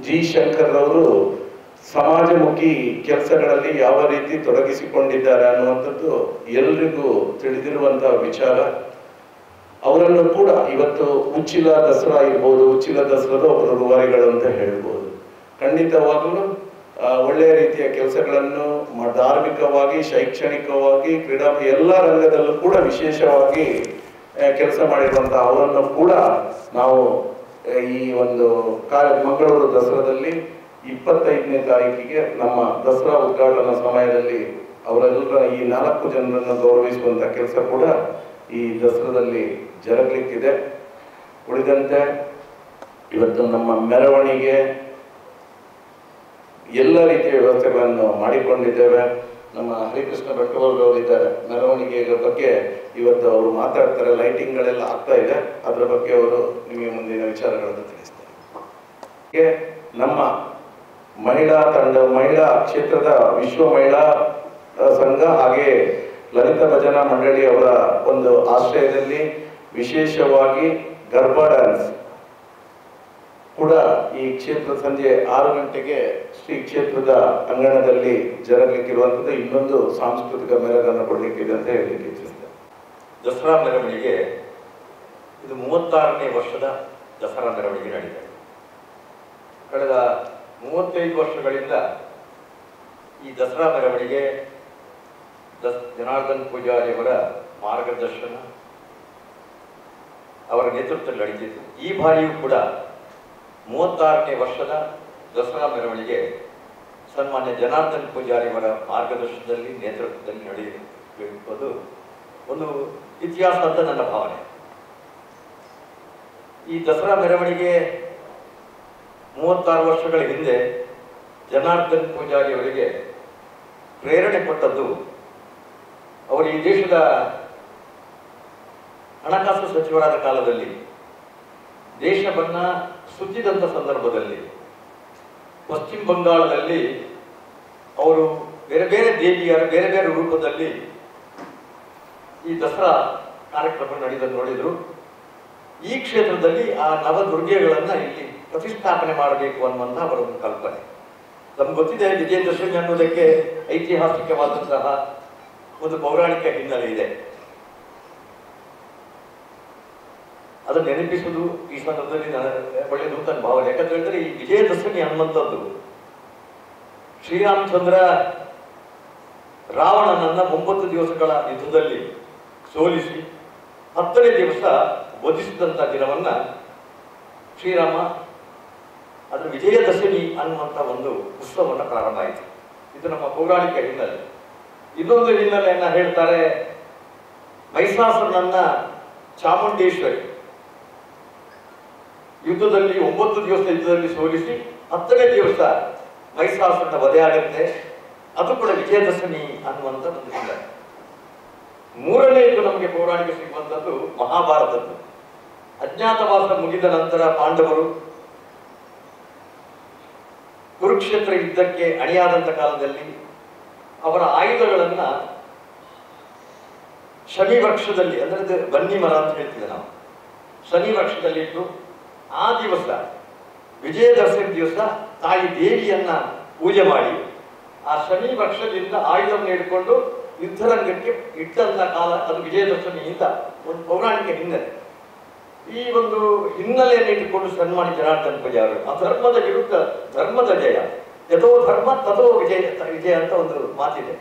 ಜಿ ಶಂಕರ್ ಅವರು ಸಮಾಜಮುಖಿ ಕೆಲಸಗಳಲ್ಲಿ ಯಾವ ರೀತಿ ತೊಡಗಿಸಿಕೊಂಡಿದ್ದಾರೆ ಅನ್ನುವಂಥದ್ದು ಎಲ್ರಿಗೂ ತಿಳಿದಿರುವಂತಹ ವಿಚಾರ. ಅವರನ್ನು ಕೂಡ ಇವತ್ತು ಉಚ್ಚಿಲ ದಸರಾ ಇರ್ಬೋದು, ಉಚ್ಚಿಲ ದಸರಾದ ಒಬ್ಬರು ರೂವಾರಿಗಳು ಅಂತ ಹೇಳ್ಬೋದು. ಖಂಡಿತವಾಗಲೂ ಒಳ್ಳೆಯ ರೀತಿಯ ಕೆಲಸಗಳನ್ನು ಧಾರ್ಮಿಕವಾಗಿ, ಶೈಕ್ಷಣಿಕವಾಗಿ, ಕ್ರೀಡಾ ಎಲ್ಲ ರಂಗದಲ್ಲೂ ಕೂಡ ವಿಶೇಷವಾಗಿ ಕೆಲಸ ಮಾಡಿರುವಂತಹ ಅವರನ್ನು ಕೂಡ ನಾವು ಈ ಒಂದು ಮಂಗಳೂರು ದಸರಾದಲ್ಲಿ 25ನೇ ತಾರೀಕಿಗೆ ನಮ್ಮ ದಸರಾ ಉದ್ಘಾಟನಾ ಸಮಯದಲ್ಲಿ ಅವರೆಲ್ಲರ ಈ 4 ಜನರನ್ನು ಗೌರವಿಸುವಂತ ಕೆಲಸ ಕೂಡ ಈ ದಸರಾದಲ್ಲಿ ಜರುಗಲಿಕ್ಕಿದೆ. ಉಳಿದಂತೆ ಇವತ್ತು ನಮ್ಮ ಮೆರವಣಿಗೆ ಎಲ್ಲ ರೀತಿಯ ವ್ಯವಸ್ಥೆಗಳನ್ನು ಮಾಡಿಕೊಂಡಿದ್ದೇವೆ. ನಮ್ಮ ಹರಿಕೃಷ್ಣ ಭಟ್ಕವರು ಇದ್ದಾರೆ, ಮೆರವಣಿಗೆ ಬಗ್ಗೆ ಇವತ್ತು ಅವರು ಮಾತಾಡ್ತಾರೆ. ಲೈಟಿಂಗ್ಗಳೆಲ್ಲ ಆಗ್ತಾ ಇದೆ, ಅದರ ಬಗ್ಗೆ ಅವರು ನಿಮಗೆ ಮುಂದಿನ ವಿಚಾರಗಳನ್ನು ತಿಳಿಸ್ತಾರೆ. ನಮ್ಮ ಮಹಿಳಾ ಕ್ಷೇತ್ರದ ವಿಶ್ವ ಮಹಿಳಾ ಸಂಘ ಹಾಗೆ ಲಲಿತ ಭಜನಾ ಮಂಡಳಿ ಅವರ ಒಂದು ಆಶ್ರಯದಲ್ಲಿ ವಿಶೇಷವಾಗಿ ಗರ್ಭಾ ಡ್ಯಾನ್ಸ್ ಕೂಡ ಈ ಕ್ಷೇತ್ರ ಸಂಜೆ 6 ಗಂಟೆಗೆ ಶ್ರೀ ಕ್ಷೇತ್ರದ ಅಂಗಣದಲ್ಲಿ ಜರುಗಲಿಕ್ಕಿರುವಂಥದ್ದು ಇನ್ನೊಂದು ಸಾಂಸ್ಕೃತಿಕ ಮೆರಗನ್ನು ಕೊಡಲಿಕ್ಕಿದೆ ಅಂತ ಹೇಳಲಿಕ್ಕೆ ಇಚ್ಛಿಸ್ತೇನೆ. ದಸರಾ ಮೆರವಣಿಗೆ ಇದು 36ನೇ ವರ್ಷದ ದಸರಾ ಮೆರವಣಿಗೆ ನಡೆದಿದೆ. ಕಳೆದ 35 ವರ್ಷಗಳಿಂದ ಈ ದಸರಾ ಮೆರವಣಿಗೆ ಜನಾರ್ದನ್ ಪೂಜಾರಿಯವರ ಮಾರ್ಗದರ್ಶನ, ಅವರ ನೇತೃತ್ವದಲ್ಲಿ ನಡೆದಿತ್ತು. ಈ ಬಾರಿಯೂ ಕೂಡ 36ನೇ ವರ್ಷದ ದಸರಾ ಮೆರವಣಿಗೆ ಸನ್ಮಾನ್ಯ ಜನಾರ್ದನ್ ಪೂಜಾರಿಯವರ ಮಾರ್ಗದರ್ಶನದಲ್ಲಿ, ನೇತೃತ್ವದಲ್ಲಿ ನಡೆಯುವುದು ಒಂದು ಇತಿಹಾಸ ಅಂತ ನನ್ನ ಭಾವನೆ. ಈ ದಸರಾ ಮೆರವಣಿಗೆ 36 ವರ್ಷಗಳ ಹಿಂದೆ ಜನಾರ್ದನ್ ಪೂಜಾರಿ ಅವರಿಗೆ ಪ್ರೇರಣೆ ಕೊಟ್ಟದ್ದು ಅವರು ಈ ದೇಶದ ಹಣಕಾಸು ಸಚಿವರಾದ ಕಾಲದಲ್ಲಿ ದೇಶವನ್ನ ಸುತ್ತಿದಂಥ ಸಂದರ್ಭದಲ್ಲಿ ಪಶ್ಚಿಮ ಬಂಗಾಳದಲ್ಲಿ ಅವರು ಬೇರೆ ಬೇರೆ ದೇವಿಯರ ಬೇರೆ ಬೇರೆ ರೂಪದಲ್ಲಿ ಈ ದಸರಾ ಕಾರ್ಯಕ್ರಮ ನಡೆದನ್ನು ನೋಡಿದರು. ಈ ಕ್ಷೇತ್ರದಲ್ಲಿ ಆ ನವದುರ್ಗೆಗಳನ್ನು ಇಲ್ಲಿ ಪ್ರತಿಷ್ಠಾಪನೆ ಮಾಡಬೇಕು ಅನ್ನುವಂಥ ಅವರ ಒಂದು ಕಲ್ಪನೆ. ನಮ್ಗೆ ಗೊತ್ತಿದೆ, ವಿಜಯದಶಮಿ ಅನ್ನೋದಕ್ಕೆ ಐತಿಹಾಸಿಕವಾದಂತಹ ಒಂದು ಪೌರಾಣಿಕ ಹಿನ್ನೆಲೆ ಇದೆ. ಅದನ್ನು ನೆನಪಿಸುವುದು ಈ ಸಂದರ್ಭದಲ್ಲಿ ಒಳ್ಳೆಯದು ಅಂತ ನನ್ನ ಭಾವನೆ. ಯಾಕಂತ ಹೇಳಿದ್ರೆ ಈ ವಿಜಯದಶಮಿ ಅನ್ನುವಂಥದ್ದು ಶ್ರೀರಾಮಚಂದ್ರ ರಾವಣನನ್ನ 9 ದಿವಸಗಳ ಯುದ್ಧದಲ್ಲಿ ಸೋಲಿಸಿ 10ನೇ ದಿವಸ ವಧಿಸಿದಂಥ ದಿನವನ್ನ ಶ್ರೀರಾಮ ಅದರ ವಿಜಯದಶಮಿ ಅನ್ನುವಂಥ ಒಂದು ಉತ್ಸವವನ್ನು ಪ್ರಾರಂಭ ಆಯಿತು. ಇದು ನಮ್ಮ ಪೌರಾಣಿಕ ಹಿನ್ನೆಲೆ. ಇನ್ನೊಂದು ಹಿನ್ನೆಲೆಯನ್ನ ಹೇಳ್ತಾರೆ, ಮಹಿಷಾಸುರನನ್ನ ಚಾಮುಂಡೇಶ್ವರಿ ಯುದ್ಧದಲ್ಲಿ 9 ದಿವಸ ಯುದ್ಧದಲ್ಲಿ ಸೋಲಿಸಿ 10ನೇ ದಿವಸ ಮಹಿಷಾಸುರನ ವಧೆ ಆಗುತ್ತೆ. ಅದು ಕೂಡ ವಿಜಯದಶಮಿ ಅನ್ನುವಂಥ ಒಂದು ಹಿನ್ನೆಲೆ. ಮೂರನೆಯದು ನಮಗೆ ಪೌರಾಣಿಕ ಸಿಗುವಂಥದ್ದು ಮಹಾಭಾರತದ್ದು. ಅಜ್ಞಾತವಾಸ ಮುಗಿದ ನಂತರ ಪಾಂಡವರು ಕುರುಕ್ಷೇತ್ರ ಯುದ್ಧಕ್ಕೆ ಅಣಿಯಾದಂಥ ಕಾಲದಲ್ಲಿ ಅವರ ಆಯುಧಗಳನ್ನ ಶನಿ ವೃಕ್ಷದಲ್ಲಿ, ಅಂದ್ರೆ ಬನ್ನಿ ಮರ ಅಂತ ಹೇಳ್ತೀವಿ ನಾವು, ಶನಿ ವೃಕ್ಷದಲ್ಲಿ ಇಟ್ಟು ಆ ದಿವಸ ವಿಜಯದಶಮಿ ದಿವಸ ತಾಯಿ ದೇವಿಯನ್ನ ಪೂಜೆ ಮಾಡಿ ಆ ಶನಿ ವೃಕ್ಷದಿಂದ ಆಯುಧವನ್ನು ಹಿಡ್ಕೊಂಡು ಯುದ್ಧರಂಗಕ್ಕೆ ಇಟ್ಟಂತ ಕಾಲ ಅದು ವಿಜಯದಶಮಿಯಿಂದ ಒಂದು ಪೌರಾಣಿಕ ಹಿನ್ನೆಲೆ. ಈ ಒಂದು ಹಿನ್ನೆಲೆಯನ್ನು ಇಟ್ಟುಕೊಂಡು ಸನ್ಮಾನಿ ಜನಾರ್ದನ್ ಪೂಜಾರಿ ಅಧರ್ಮದ ವಿರುದ್ಧ ಧರ್ಮದ ಜಯ, ಯಥೋ ಧರ್ಮ ತಥೋ ವಿಜಯ ಅಂತ ಒಂದು ಮಾತಿದೆ.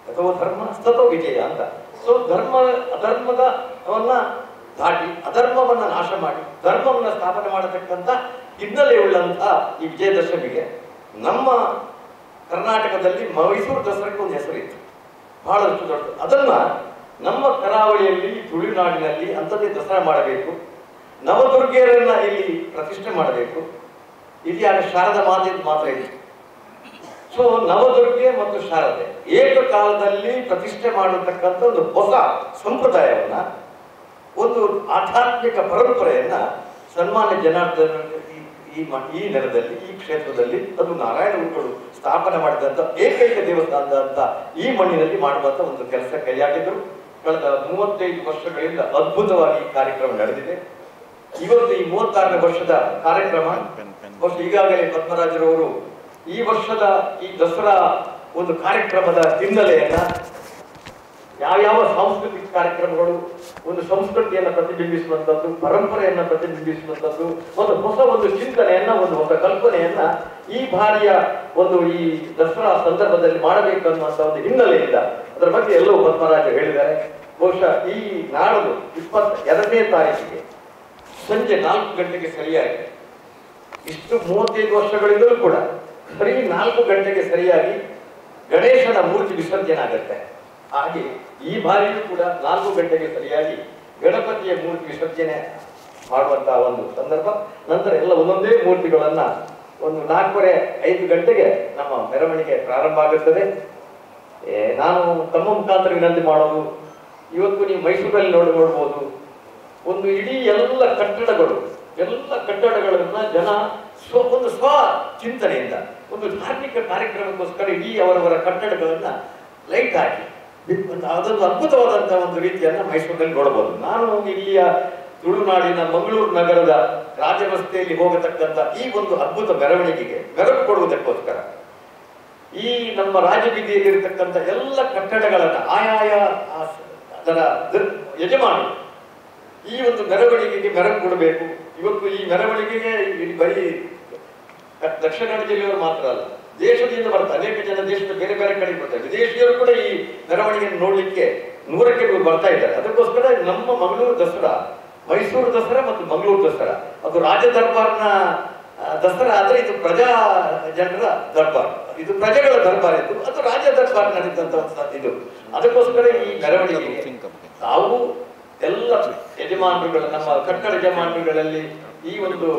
ಯಥೋ ಧರ್ಮ ತಥೋ ವಿಜಯ ಅಂತ. ಸೊ ಅಧರ್ಮದವನ್ನ ದಾಟಿ ಅಧರ್ಮವನ್ನ ನಾಶ ಮಾಡಿ ಧರ್ಮವನ್ನ ಸ್ಥಾಪನೆ ಮಾಡತಕ್ಕಂಥ ಹಿನ್ನೆಲೆ ಉಳ್ಳಂತ ಈ ವಿಜಯದಶಮಿಗೆ ನಮ್ಮ ಕರ್ನಾಟಕದಲ್ಲಿ ಮೈಸೂರು ದಸರಾಕ್ಕೆ ಒಂದು ಹೆಸರಿತ್ತು, ಬಹಳಷ್ಟು ದೊಡ್ಡ. ಅದನ್ನ ನಮ್ಮ ಕರಾವಳಿಯಲ್ಲಿ ತುಳುನಾಡಿನಲ್ಲಿ ಅಂಥದ್ದೇ ದಸರಾ ಮಾಡಬೇಕು, ನವದುರ್ಗೆಯರನ್ನ ಇಲ್ಲಿ ಪ್ರತಿಷ್ಠೆ ಮಾಡಬೇಕು. ಇಲ್ಲಿ ಆಗ ಶಾರದಾ ಮಾತೆ ಮಾತ್ರ ಇತ್ತು. ಸೊ ನವದುರ್ಗೆ ಮತ್ತು ಶಾರದೆ ಏಕಕಾಲದಲ್ಲಿ ಪ್ರತಿಷ್ಠೆ ಮಾಡತಕ್ಕಂಥ ಒಂದು ಹೊಸ ಸಂಪ್ರದಾಯವನ್ನ, ಒಂದು ಆಧ್ಯಾತ್ಮಿಕ ಪರಂಪರೆಯನ್ನ ಸನ್ಮಾನ್ಯ ಜನಾರ್ದನ ಈ ನೆಲದಲ್ಲಿ, ಈ ಕ್ಷೇತ್ರದಲ್ಲಿ, ಅದು ನಾರಾಯಣ ಗುರುಗಳು ಸ್ಥಾಪನೆ ಮಾಡಿದಂಥ ಏಕೈಕ ದೇವಸ್ಥಾನ ಅಂತ ಈ ಮಣ್ಣಿನಲ್ಲಿ ಮಾಡುವಂಥ ಒಂದು ಕೆಲಸ ಕೈಯಾಗಿದ್ದರು. ಕಳೆದ 35 ವರ್ಷಗಳಿಂದ ಅದ್ಭುತವಾಗಿ ಈ ಕಾರ್ಯಕ್ರಮ ನಡೆದಿದೆ. ಇವತ್ತು ಈ 36ನೇ ವರ್ಷದ ಕಾರ್ಯಕ್ರಮ. ಈಗಾಗಲೇ ಪದ್ಮರಾಜರವರು ಈ ವರ್ಷದ ಈ ದಸರಾ ಒಂದು ಕಾರ್ಯಕ್ರಮದ ಹಿನ್ನೆಲೆಯನ್ನ, ಯಾವ್ಯಾವ ಸಾಂಸ್ಕೃತಿಕ ಕಾರ್ಯಕ್ರಮಗಳು ಒಂದು ಸಂಸ್ಕೃತಿಯನ್ನು ಪ್ರತಿಬಿಂಬಿಸುವಂಥದ್ದು, ಪರಂಪರೆಯನ್ನ ಪ್ರತಿಬಿಂಬಿಸುವಂಥದ್ದು, ಒಂದು ಹೊಸ ಒಂದು ಚಿಂತನೆಯನ್ನ, ಒಂದು ಹೊಸ ಕಲ್ಪನೆಯನ್ನ ಈ ಬಾರಿಯ ಒಂದು ಈ ದಸರಾ ಸಂದರ್ಭದಲ್ಲಿ ಮಾಡಬೇಕು ಅನ್ನುವಂಥ ಒಂದು ಹಿನ್ನೆಲೆಯಿಂದ ಅದರ ಬಗ್ಗೆ ಎಲ್ಲವೂ ಪದ್ಮರಾಜ ಹೇಳಿದ್ದಾರೆ. ಬಹುಶಃ ಈ ನಾಡು 22ನೇ ತಾರೀಕಿಗೆ ಸಂಜೆ 4 ಗಂಟೆಗೆ ಸರಿಯಾಗಿ, ಇಷ್ಟು 35 ವರ್ಷಗಳಿಂದಲೂ ಕೂಡ ಸರಿ 4 ಗಂಟೆಗೆ ಸರಿಯಾಗಿ ಗಣೇಶನ ಮೂರ್ತಿ ವಿಸರ್ಜನೆ ಆಗುತ್ತೆ. ಹಾಗೆ ಈ ಬಾರಿಯೂ ಕೂಡ 4 ಗಂಟೆಗೆ ಸರಿಯಾಗಿ ಗಣಪತಿಯ ಮೂರ್ತಿ ವಿಸರ್ಜನೆ ಮಾಡುವಂತಹ ಒಂದು ಸಂದರ್ಭ. ನಂತರ ಎಲ್ಲ ಒಂದೊಂದೇ ಮೂರ್ತಿಗಳನ್ನ ಒಂದು 4:30-5 ಗಂಟೆಗೆ ನಮ್ಮ ಮೆರವಣಿಗೆ ಪ್ರಾರಂಭ ಆಗುತ್ತದೆ. ನಾನು ತಮ್ಮ ಮುಖಾಂತರ ವಿನಂತಿ ಮಾಡೋದು, ಇವತ್ತು ನೀವು ಮೈಸೂರಲ್ಲಿ ನೋಡ್ಬೋದು, ಒಂದು ಇಡೀ ಎಲ್ಲ ಕಟ್ಟಡಗಳನ್ನ ಜನ ಒಂದು ಸ್ವ ಚಿಂತನೆಯಿಂದ ಒಂದು ಧಾರ್ಮಿಕ ಕಾರ್ಯಕ್ರಮಕ್ಕೋಸ್ಕರ ಇಡೀ ಅವರವರ ಕಟ್ಟಡಗಳನ್ನ ಲೈಟ್ ಹಾಕಿ ಅದೊಂದು ಅದ್ಭುತವಾದಂತಹ ಒಂದು ರೀತಿಯನ್ನ ಮೈಸೂರಿನಲ್ಲಿ ನೋಡಬಹುದು. ನಾನು ಇಲ್ಲಿಯ ತುಳುನಾಡಿನ ಮಂಗಳೂರು ನಗರದ ರಾಜರಸ್ತೆಯಲ್ಲಿ ಹೋಗತಕ್ಕಂಥ ಈ ಒಂದು ಅದ್ಭುತ ಮೆರವಣಿಗೆಗೆ ಮೆರಗು ಕೊಡುವುದಕ್ಕೋಸ್ಕರ ಈ ನಮ್ಮ ರಾಜಬೀದಿಯಲ್ಲಿರತಕ್ಕಂಥ ಎಲ್ಲ ಕಟ್ಟಡಗಳನ್ನ ಆಯಾಯ ಅದರ ಯಜಮಾನಿ ಈ ಒಂದು ಮೆರವಣಿಗೆಗೆ ಮೆರಗು ಕೊಡಬೇಕು. ಇವತ್ತು ಈ ಮೆರವಣಿಗೆಗೆ ಬರೀ ದಕ್ಷಿಣ ಕನ್ನಡ ಜಿಲ್ಲೆಯವರು ಮಾತ್ರ ಅಲ್ಲ, ದೇಶದಿಂದ ಬರ್ತಾರೆ, ಅನೇಕ ಜನ ದೇಶದ ಬೇರೆ ಬೇರೆ ಕಡೆಗೆ ಬರ್ತಾರೆ. ವಿದೇಶಿಯರು ಕೂಡ ಈ ಮೆರವಣಿಗೆಯನ್ನು ನೋಡ್ಲಿಕ್ಕೆ 100ಕ್ಕೆ 100 ಬರ್ತಾ ಇದ್ದಾರೆ. ಅದಕ್ಕೋಸ್ಕರ ನಮ್ಮ ಮಂಗಳೂರು ದಸರಾ, ಮೈಸೂರು ದಸರಾ ಮತ್ತು ಮಂಗಳೂರು ದಸರಾ ಅದು ರಾಜ ದರ್ಬಾರ್ನ ದಸರಾ ಆದ್ರೆ ಇದು ಪ್ರಜಾ ಜನರ ದರ್ಬಾರ್, ಇದು ಪ್ರಜೆಗಳ ದರ್ಬಾರ್ ಇತ್ತು, ಅದು ರಾಜ ದರ್ಬಾರ್ ನಡೀತಂತ ಇದು. ಅದಕ್ಕೋಸ್ಕರ ಈ ಮೆರವಣಿಗೆಗೆ ತಾವು ಎಲ್ಲ ಯಜಮಾನರುಗಳು, ನಮ್ಮ ಕಟ್ಟಡ ಯಜಮಾನರುಗಳಲ್ಲಿ ಈ ಒಂದು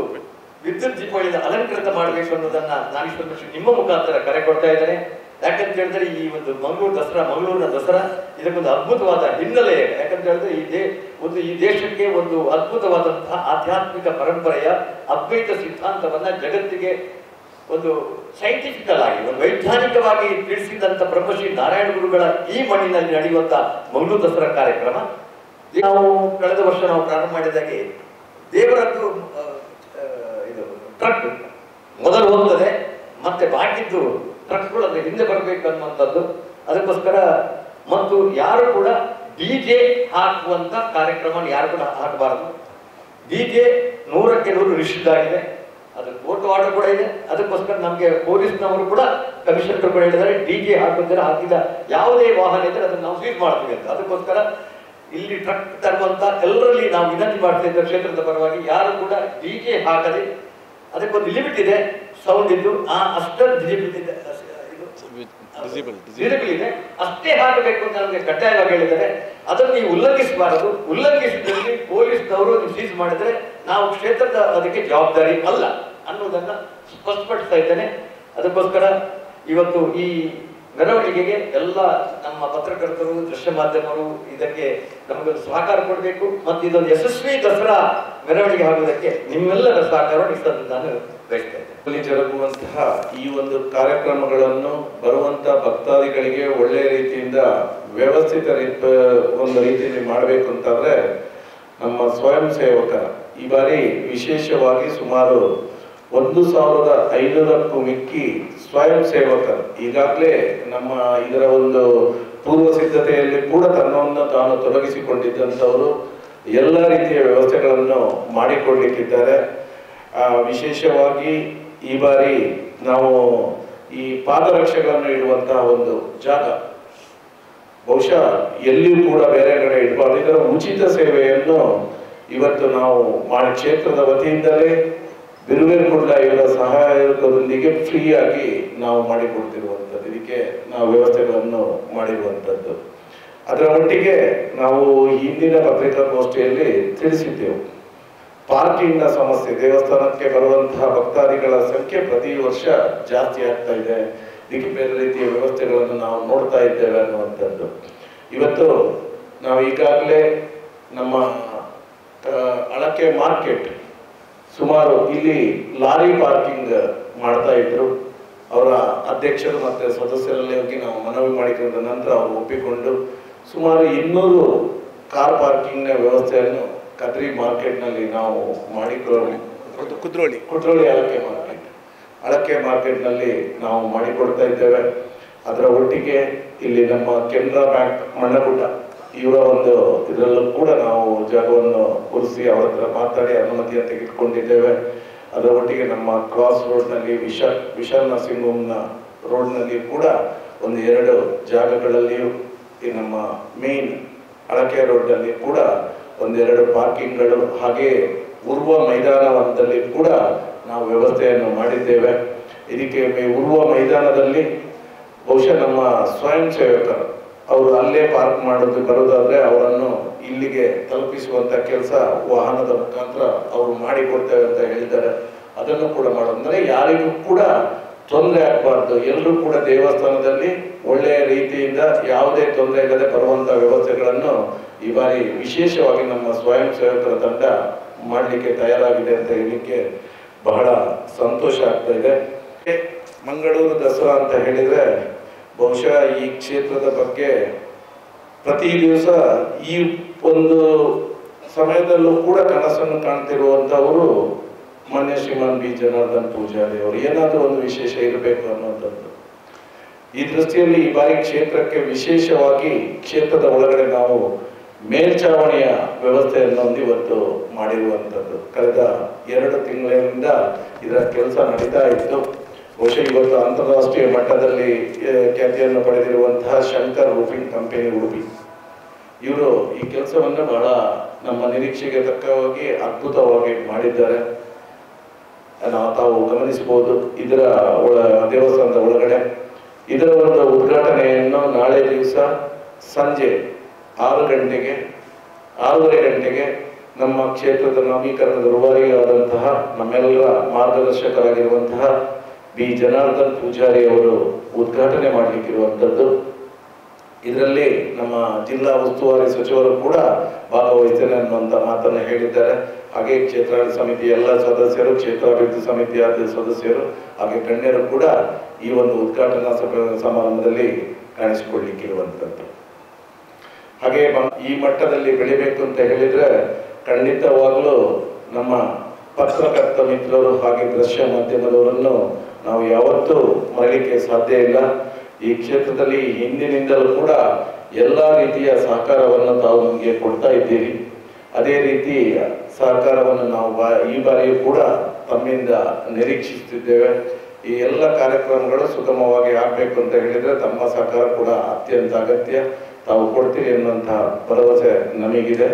ವಿದ್ಯುತ್ ದೀಪಗಳಿಂದ ಅಲಂಕೃತ ಮಾಡಬೇಕು ಅನ್ನೋದನ್ನ ನಾನು ಇಷ್ಟೊಂದು ನಿಮ್ಮ ಮುಖಾಂತರ ಕರೆ ಕೊಡ್ತಾ ಇದ್ದೇನೆ. ಯಾಕಂತ ಹೇಳಿದ್ರೆ ಈ ಒಂದು ಮಂಗಳೂರಿನ ದಸರಾ ಇದಕ್ಕೊಂದು ಅದ್ಭುತವಾದ ಹಿನ್ನೆಲೆ. ಯಾಕಂತ ಹೇಳಿದ್ರೆ ಈ ದೇಶಕ್ಕೆ ಒಂದು ಅದ್ಭುತವಾದಂತಹ ಆಧ್ಯಾತ್ಮಿಕ ಪರಂಪರೆಯ ಅದ್ವೈತ ಸಿದ್ಧಾಂತವನ್ನ ಜಗತ್ತಿಗೆ ಒಂದು ಸೈಂಟಿಫಿಕಲ್ ಆಗಿ, ಒಂದು ವೈಜ್ಞಾನಿಕವಾಗಿ ತಿಳಿಸಿದಂತ ಬ್ರಹ್ಮಶ್ರೀ ನಾರಾಯಣ ಗುರುಗಳ ಈ ಮಣ್ಣಿನಲ್ಲಿ ನಡೆಯುವಂತಹ ಮಂಗಳೂರು ದಸರಾ ಕಾರ್ಯಕ್ರಮ ನಾವು ಕಳೆದ ವರ್ಷ ನಾವು ಪ್ರಾರಂಭ ಮಾಡಿದಾಗೆ ದೇವರದ್ದು ಇದು ಟ್ರಕ್ ಮೊದಲು ಹೋಗ್ತದೆ, ಮತ್ತೆ ಬಾಕಿದ್ದು ಟ್ರಕ್ಗಳು ಅದರ ಹಿಂದೆ ಬರಬೇಕು ಅನ್ನುವಂಥದ್ದು. ಅದಕ್ಕೋಸ್ಕರ ಮತ್ತು ಯಾರು ಕೂಡ DJ ಹಾಕುವಂತ ಕಾರ್ಯಕ್ರಮ ಯಾರು ಕೂಡ ಹಾಕಬಾರದು. DJ 100ಕ್ಕೆ 100 ನಿಷಿದ್ಧ ಆಗಿದೆ. ಅದು ಕೋರ್ಟ್ ಆರ್ಡರ್ ಕೂಡ ಇದೆ. ಅದಕ್ಕೋಸ್ಕರ ನಮಗೆ ಪೊಲೀಸ್ನವರು ಕೂಡ ಕಮಿಷನರ್ ಕೂಡ ಹೇಳಿದ್ದಾರೆ, DJ ಹಾಕಿದ್ರೆ ಹಾಕಿದ ಯಾವುದೇ ವಾಹನ ಇದ್ದರೆ ಅದನ್ನು ನಾವು ಸೀಸ್ ಮಾಡ್ತೀವಿ ಅಂತ. ಅದಕ್ಕೋಸ್ಕರ ಇಲ್ಲಿ ಟ್ರಕ್ ತರುವಂತ ಎಲ್ಲರಲ್ಲಿ ನಾವು ವಿನಂತಿ ಮಾಡ್ತಾ ಇದ್ದೇವೆ ಕ್ಷೇತ್ರದ ಪರವಾಗಿ, ಯಾರು ಕೂಡ DJ ಹಾಕದೆ, ಅದಕ್ಕೊಂದು ಲಿಮಿಟ್ ಇದೆ, ಸೌಂಡ್ ಇದ್ದು ಅಷ್ಟೇ ವಿಸಿಬಲ್ ಇದೆ, ಅಷ್ಟೇ ಹಾಕಬೇಕು ಅಂತ ನಮಗೆ ಕಡ್ಡಾಯವಾಗಿ ಹೇಳಿದ್ದಾರೆ. ಅದನ್ನು ನೀವು ಉಲ್ಲಂಘಿಸಬಾರದು. ಉಲ್ಲಂಘಿಸಿದಲ್ಲಿ ಪೊಲೀಸ್ನವರು ನೀವು ಸೀಸ್ ಮಾಡಿದ್ರೆ ನಾವು ಕ್ಷೇತ್ರದ ಅದಕ್ಕೆ ಜವಾಬ್ದಾರಿ ಅಲ್ಲ ಅನ್ನೋದನ್ನ ಸ್ಪಷ್ಟಪಡಿಸ್ತಾ ಇದ್ದೇನೆ. ಅದಕ್ಕೋಸ್ಕರ ಇವತ್ತು ಈ ಮೆರವಣಿಗೆಗೆ ಎಲ್ಲ ನಮ್ಮ ಪತ್ರಕರ್ತರು, ದೃಶ್ಯ ಮಾಧ್ಯಮರು ಇದಕ್ಕೆ ನಮಗೊಂದು ಸಹಕಾರ ಕೊಡಬೇಕು ಮತ್ತು ಇದೊಂದು ಯಶಸ್ವಿ ದಸರಾ ಮೆರವಣಿಗೆ ಆಗುವುದಕ್ಕೆ ನಿಮ್ಮೆಲ್ಲರ ಸಹಕಾರವನ್ನು ನಾನು ಬಯಸ್ತಾ ಇದ್ದೇನೆ. ಜರುಗುವಂತಹ ಈ ಒಂದು ಕಾರ್ಯಕ್ರಮಗಳನ್ನು ಬರುವಂತ ಭಕ್ತಾದಿಗಳಿಗೆ ಒಳ್ಳೆಯ ರೀತಿಯಿಂದ ವ್ಯವಸ್ಥಿತ ಒಂದು ರೀತಿಯಲ್ಲಿ ಮಾಡಬೇಕು ಅಂತಾದ್ರೆ ನಮ್ಮ ಸ್ವಯಂ ಸೇವಕರ ಈ ಬಾರಿ ವಿಶೇಷವಾಗಿ ಸುಮಾರು 1500ಕ್ಕೂ ಮಿಕ್ಕಿ ಸ್ವಯಂ ಸೇವಕರು ಈಗಾಗಲೇ ನಮ್ಮ ಇದರ ಒಂದು ಪೂರ್ವ ಸಿದ್ಧತೆಯಲ್ಲಿ ಕೂಡ ತನ್ನನ್ನು ತಾನು ತೊಡಗಿಸಿಕೊಂಡಿದ್ದಂಥವರು ಎಲ್ಲ ರೀತಿಯ ವ್ಯವಸ್ಥೆಗಳನ್ನು ಮಾಡಿಕೊಡ್ಲಿಕ್ಕಿದ್ದಾರೆ. ವಿಶೇಷವಾಗಿ ಈ ಬಾರಿ ನಾವು ಈ ಪಾದರಕ್ಷೆಗಳನ್ನು ಇಡುವಂತಹ ಒಂದು ಜಾಗ ಬಹುಶಃ ಎಲ್ಲಿಯೂ ಕೂಡ ಬೇರೆ ಕಡೆ ಇಡಬಾರ್ದು. ಇದರ ಉಚಿತ ಸೇವೆಯನ್ನು ಇವತ್ತು ನಾವು ಕ್ಷೇತ್ರದ ವತಿಯಿಂದಲೇ ಬಿರುವೇರ್ಗುಡ್ಲ ಇವರ ಸಹಾಯಕದೊಂದಿಗೆ ಫ್ರೀಯಾಗಿ ನಾವು ಮಾಡಿಕೊಡ್ತಿರುವಂಥದ್ದು. ಇದಕ್ಕೆ ನಾವು ವ್ಯವಸ್ಥೆಗಳನ್ನು ಮಾಡಿರುವಂಥದ್ದು. ಅದರ ಒಟ್ಟಿಗೆ ನಾವು ಹಿಂದಿನ ಪತ್ರಿಕಾಗೋಷ್ಠಿಯಲ್ಲಿ ತಿಳಿಸಿದ್ದೆವು, ಪಾರ್ಕಿಂಗ್ನ ಸಮಸ್ಯೆ, ದೇವಸ್ಥಾನಕ್ಕೆ ಬರುವಂತಹ ಭಕ್ತಾದಿಗಳ ಸಂಖ್ಯೆ ಪ್ರತಿ ವರ್ಷ ಜಾಸ್ತಿ ಆಗ್ತಾ ಇದೆ, ಇದಕ್ಕೆ ಬೇರೆ ರೀತಿಯ ವ್ಯವಸ್ಥೆಗಳನ್ನು ನಾವು ನೋಡ್ತಾ ಇದ್ದೇವೆ ಅನ್ನುವಂಥದ್ದು. ಇವತ್ತು ನಾವು ಈಗಾಗಲೇ ನಮ್ಮ ಅಳಕೆ ಮಾರ್ಕೆಟ್ ಸುಮಾರು ಇಲ್ಲಿ ಲಾರಿ ಪಾರ್ಕಿಂಗ್ ಮಾಡ್ತಾ ಇದ್ರು. ಅವರ ಅಧ್ಯಕ್ಷರು ಮತ್ತು ಸದಸ್ಯರಲ್ಲಿ ಹೋಗಿ ನಾವು ಮನವಿ ಮಾಡಿಕೊಂಡ ನಂತರ ಅವರು ಒಪ್ಪಿಕೊಂಡು ಸುಮಾರು 200 ಕಾರ್ ಪಾರ್ಕಿಂಗ್ನ ವ್ಯವಸ್ಥೆಯನ್ನು ಕದ್ರಿ ಮಾರ್ಕೆಟ್ನಲ್ಲಿ ನಾವು ಕುದ್ರೋಳಿ ಅಳಕೆ ಮಾರ್ಕೆಟ್ನಲ್ಲಿ ನಾವು ಮಾಡಿಕೊಡ್ತಾ ಇದ್ದೇವೆ. ಅದರ ಒಟ್ಟಿಗೆ ಇಲ್ಲಿ ನಮ್ಮ ಕೆನರಾ ಬ್ಯಾಂಕ್ ಮಣ್ಣಗುಡ್ಡ ಇವರ ಒಂದು ಇದರಲ್ಲೂ ಕೂಡ ನಾವು ಜಾಗವನ್ನು ಗುರುಸಿ ಅವರ ಹತ್ರ ಮಾತಾಡಿ ಅನುಮತಿಯನ್ನು ತೆಗೆದುಕೊಂಡಿದ್ದೇವೆ. ಅದರ ಒಟ್ಟಿಗೆ ನಮ್ಮ ಕ್ರಾಸ್ ರೋಡ್ನಲ್ಲಿ ವಿಶಾಲ್ ನರ್ಸಿಂಗ್ ಹೋಮ್ನ ರೋಡ್ನಲ್ಲಿ ಕೂಡ 1-2 ಜಾಗಗಳಲ್ಲಿಯೂ ಈ ನಮ್ಮ ಮೇನ್ ಅಳಕೆ ರೋಡ್ನಲ್ಲಿ ಕೂಡ 1-2 ಪಾರ್ಕಿಂಗ್ಗಳು, ಹಾಗೆ ಉರ್ವ ಮೈದಾನದಲ್ಲಿ ಕೂಡ ನಾವು ವ್ಯವಸ್ಥೆಯನ್ನು ಮಾಡಿದ್ದೇವೆ. ಇದಕ್ಕೆ ಉರ್ವ ಮೈದಾನದಲ್ಲಿ ಬಹುಶಃ ನಮ್ಮ ಸ್ವಯಂ ಸೇವಕರು ಅವರು ಅಲ್ಲೇ ಪಾರ್ಕ್ ಬರೋದಾದ್ರೆ ಅವರನ್ನು ಇಲ್ಲಿಗೆ ತಲುಪಿಸುವಂತ ಕೆಲಸ ವಾಹನದ ಮುಖಾಂತರ ಅವರು ಮಾಡಿಕೊಡ್ತೇವೆ ಅಂತ ಹೇಳಿದ್ದಾರೆ. ಅದನ್ನು ಕೂಡ ಮಾಡೋದಂದ್ರೆ ಯಾರಿಗೂ ಕೂಡ ತೊಂದರೆ ಆಗಬಾರ್ದು, ಎಲ್ಲರೂ ಕೂಡ ದೇವಸ್ಥಾನದಲ್ಲಿ ಒಳ್ಳೆಯ ರೀತಿಯಿಂದ ಯಾವುದೇ ತೊಂದರೆ ಇಲ್ಲದೆ ಬರುವಂತ ವ್ಯವಸ್ಥೆಗಳನ್ನು ಈ ಬಾರಿ ವಿಶೇಷವಾಗಿ ನಮ್ಮ ಸ್ವಯಂ ಸೇವಕರ ತಂಡ ಮಾಡಲಿಕ್ಕೆ ತಯಾರಾಗಿದೆ ಅಂತ ಹೇಳಲಿಕ್ಕೆ ಬಹಳ ಸಂತೋಷ ಆಗ್ತಾ ಇದೆ. ಮಂಗಳೂರು ದಸರಾ ಅಂತ ಹೇಳಿದ್ರೆ ಬಹುಶಃ ಈ ಕ್ಷೇತ್ರದ ಬಗ್ಗೆ ಪ್ರತಿ ದಿವಸ ಈ ಒಂದು ಸಮಯದಲ್ಲೂ ಕೂಡ ಕನಸನ್ನು ಕಾಣ್ತಿರುವಂತವರು ಮಾನ್ಯ ಶ್ರೀಮಾನ್ ಬಿ ಜನಾರ್ದನ್ ಪೂಜಾರಿ ಅವರು. ಏನಾದರೂ ಒಂದು ವಿಶೇಷ ಇರಬೇಕು ಅನ್ನುವಂಥದ್ದು. ಈ ದೃಷ್ಟಿಯಲ್ಲಿ ಈ ಬಾರಿ ಕ್ಷೇತ್ರಕ್ಕೆ ವಿಶೇಷವಾಗಿ ಕ್ಷೇತ್ರದ ಒಳಗಡೆ ನಾವು ಮೇಲ್ಛಾವಣಿಯ ವ್ಯವಸ್ಥೆಯನ್ನು ಇವತ್ತು ಮಾಡಿರುವಂಥದ್ದು. ಕಳೆದ 2 ತಿಂಗಳಿಂದ ಇದರ ಕೆಲಸ ನಡೀತಾ ಇತ್ತು. ಬಹುಶಃ ಇವತ್ತು ಅಂತಾರಾಷ್ಟ್ರೀಯ ಮಟ್ಟದಲ್ಲಿ ಖ್ಯಾತಿಯನ್ನು ಪಡೆದಿರುವಂತಹ ಶಂಕರ್ ರೂಫಿಂಗ್ ಕಂಪನಿ ಉಡುಪಿ ಇವರು ಈ ಕೆಲಸವನ್ನು ಬಹಳ ನಮ್ಮ ನಿರೀಕ್ಷೆಗೆ ತಕ್ಕವಾಗಿ ಅದ್ಭುತವಾಗಿ ಮಾಡಿದ್ದಾರೆ. ತಾವು ಗಮನಿಸಬಹುದು ಇದರ ದೇವಸ್ಥಾನದ ಒಳಗಡೆ. ಇದರ ಒಂದು ಉದ್ಘಾಟನೆಯನ್ನು ನಾಳೆ ದಿವಸ ಸಂಜೆ 6:30 ಗಂಟೆಗೆ ನಮ್ಮ ಕ್ಷೇತ್ರದ ನವೀಕರಣದ ರೂವಾರಿಯಾದಂತಹ ನಮ್ಮೆಲ್ಲರ ಮಾರ್ಗದರ್ಶಕರಾಗಿರುವಂತಹ ಬಿ ಜನಾರ್ದನ್ ಪೂಜಾರಿ ಅವರು ಉದ್ಘಾಟನೆ ಮಾಡಲಿಕ್ಕಿರುವಂಥದ್ದು. ಇದರಲ್ಲಿ ನಮ್ಮ ಜಿಲ್ಲಾ ಉಸ್ತುವಾರಿ ಸಚಿವರು ಕೂಡ ಭಾಗವಹಿಸ್ತೇನೆ ಅನ್ನುವಂಥ ಮಾತನ್ನು ಹೇಳಿದ್ದಾರೆ. ಹಾಗೆ ಕ್ಷೇತ್ರಾಡಳಿತ ಸಮಿತಿ ಎಲ್ಲ ಸದಸ್ಯರು, ಕ್ಷೇತ್ರಾಭಿವೃದ್ಧಿ ಸಮಿತಿಯ ಸದಸ್ಯರು ಹಾಗೆ ಗಣ್ಯರು ಕೂಡ ಈ ಒಂದು ಉದ್ಘಾಟನಾ ಸಮಾರಂಭದಲ್ಲಿ ಕಾಣಿಸಿಕೊಳ್ಳಿಕ್ಕಿರುವಂಥದ್ದು. ಹಾಗೆ ಈ ಮಟ್ಟದಲ್ಲಿ ಬೆಳಿಬೇಕು ಅಂತ ಹೇಳಿದ್ರೆ ಖಂಡಿತವಾಗಲೂ ನಮ್ಮ ಪತ್ರಕರ್ತ ಮಿತ್ರರು ಹಾಗೆ ದೃಶ್ಯ ಮಾಧ್ಯಮದವರನ್ನು ನಾವು ಯಾವತ್ತೂ ಮರಳಿಕೆ ಸಾಧ್ಯ ಇಲ್ಲ. ಈ ಕ್ಷೇತ್ರದಲ್ಲಿ ಹಿಂದಿನಿಂದಲೂ ಕೂಡ ಎಲ್ಲ ರೀತಿಯ ಸಹಕಾರವನ್ನು ತಾವು ನಮಗೆ ಕೊಡ್ತಾ ಇದ್ದೀರಿ. ಅದೇ ರೀತಿ ಸಹಕಾರವನ್ನು ನಾವು ಈ ಬಾರಿಯೂ ಕೂಡ ತಮ್ಮಿಂದ ನಿರೀಕ್ಷಿಸುತ್ತಿದ್ದೇವೆ. ಈ ಎಲ್ಲ ಕಾರ್ಯಕ್ರಮಗಳು ಸುಗಮವಾಗಿ ಆಗಬೇಕು ಅಂತ ಹೇಳಿದರೆ ತಮ್ಮ ಸಹಕಾರ ಕೂಡ ಅತ್ಯಂತ ಅಗತ್ಯ. ತಾವು ಕೊಡ್ತೀರಿ ಎನ್ನುವಂತಹ ಭರವಸೆ ನಮಗಿದೆ.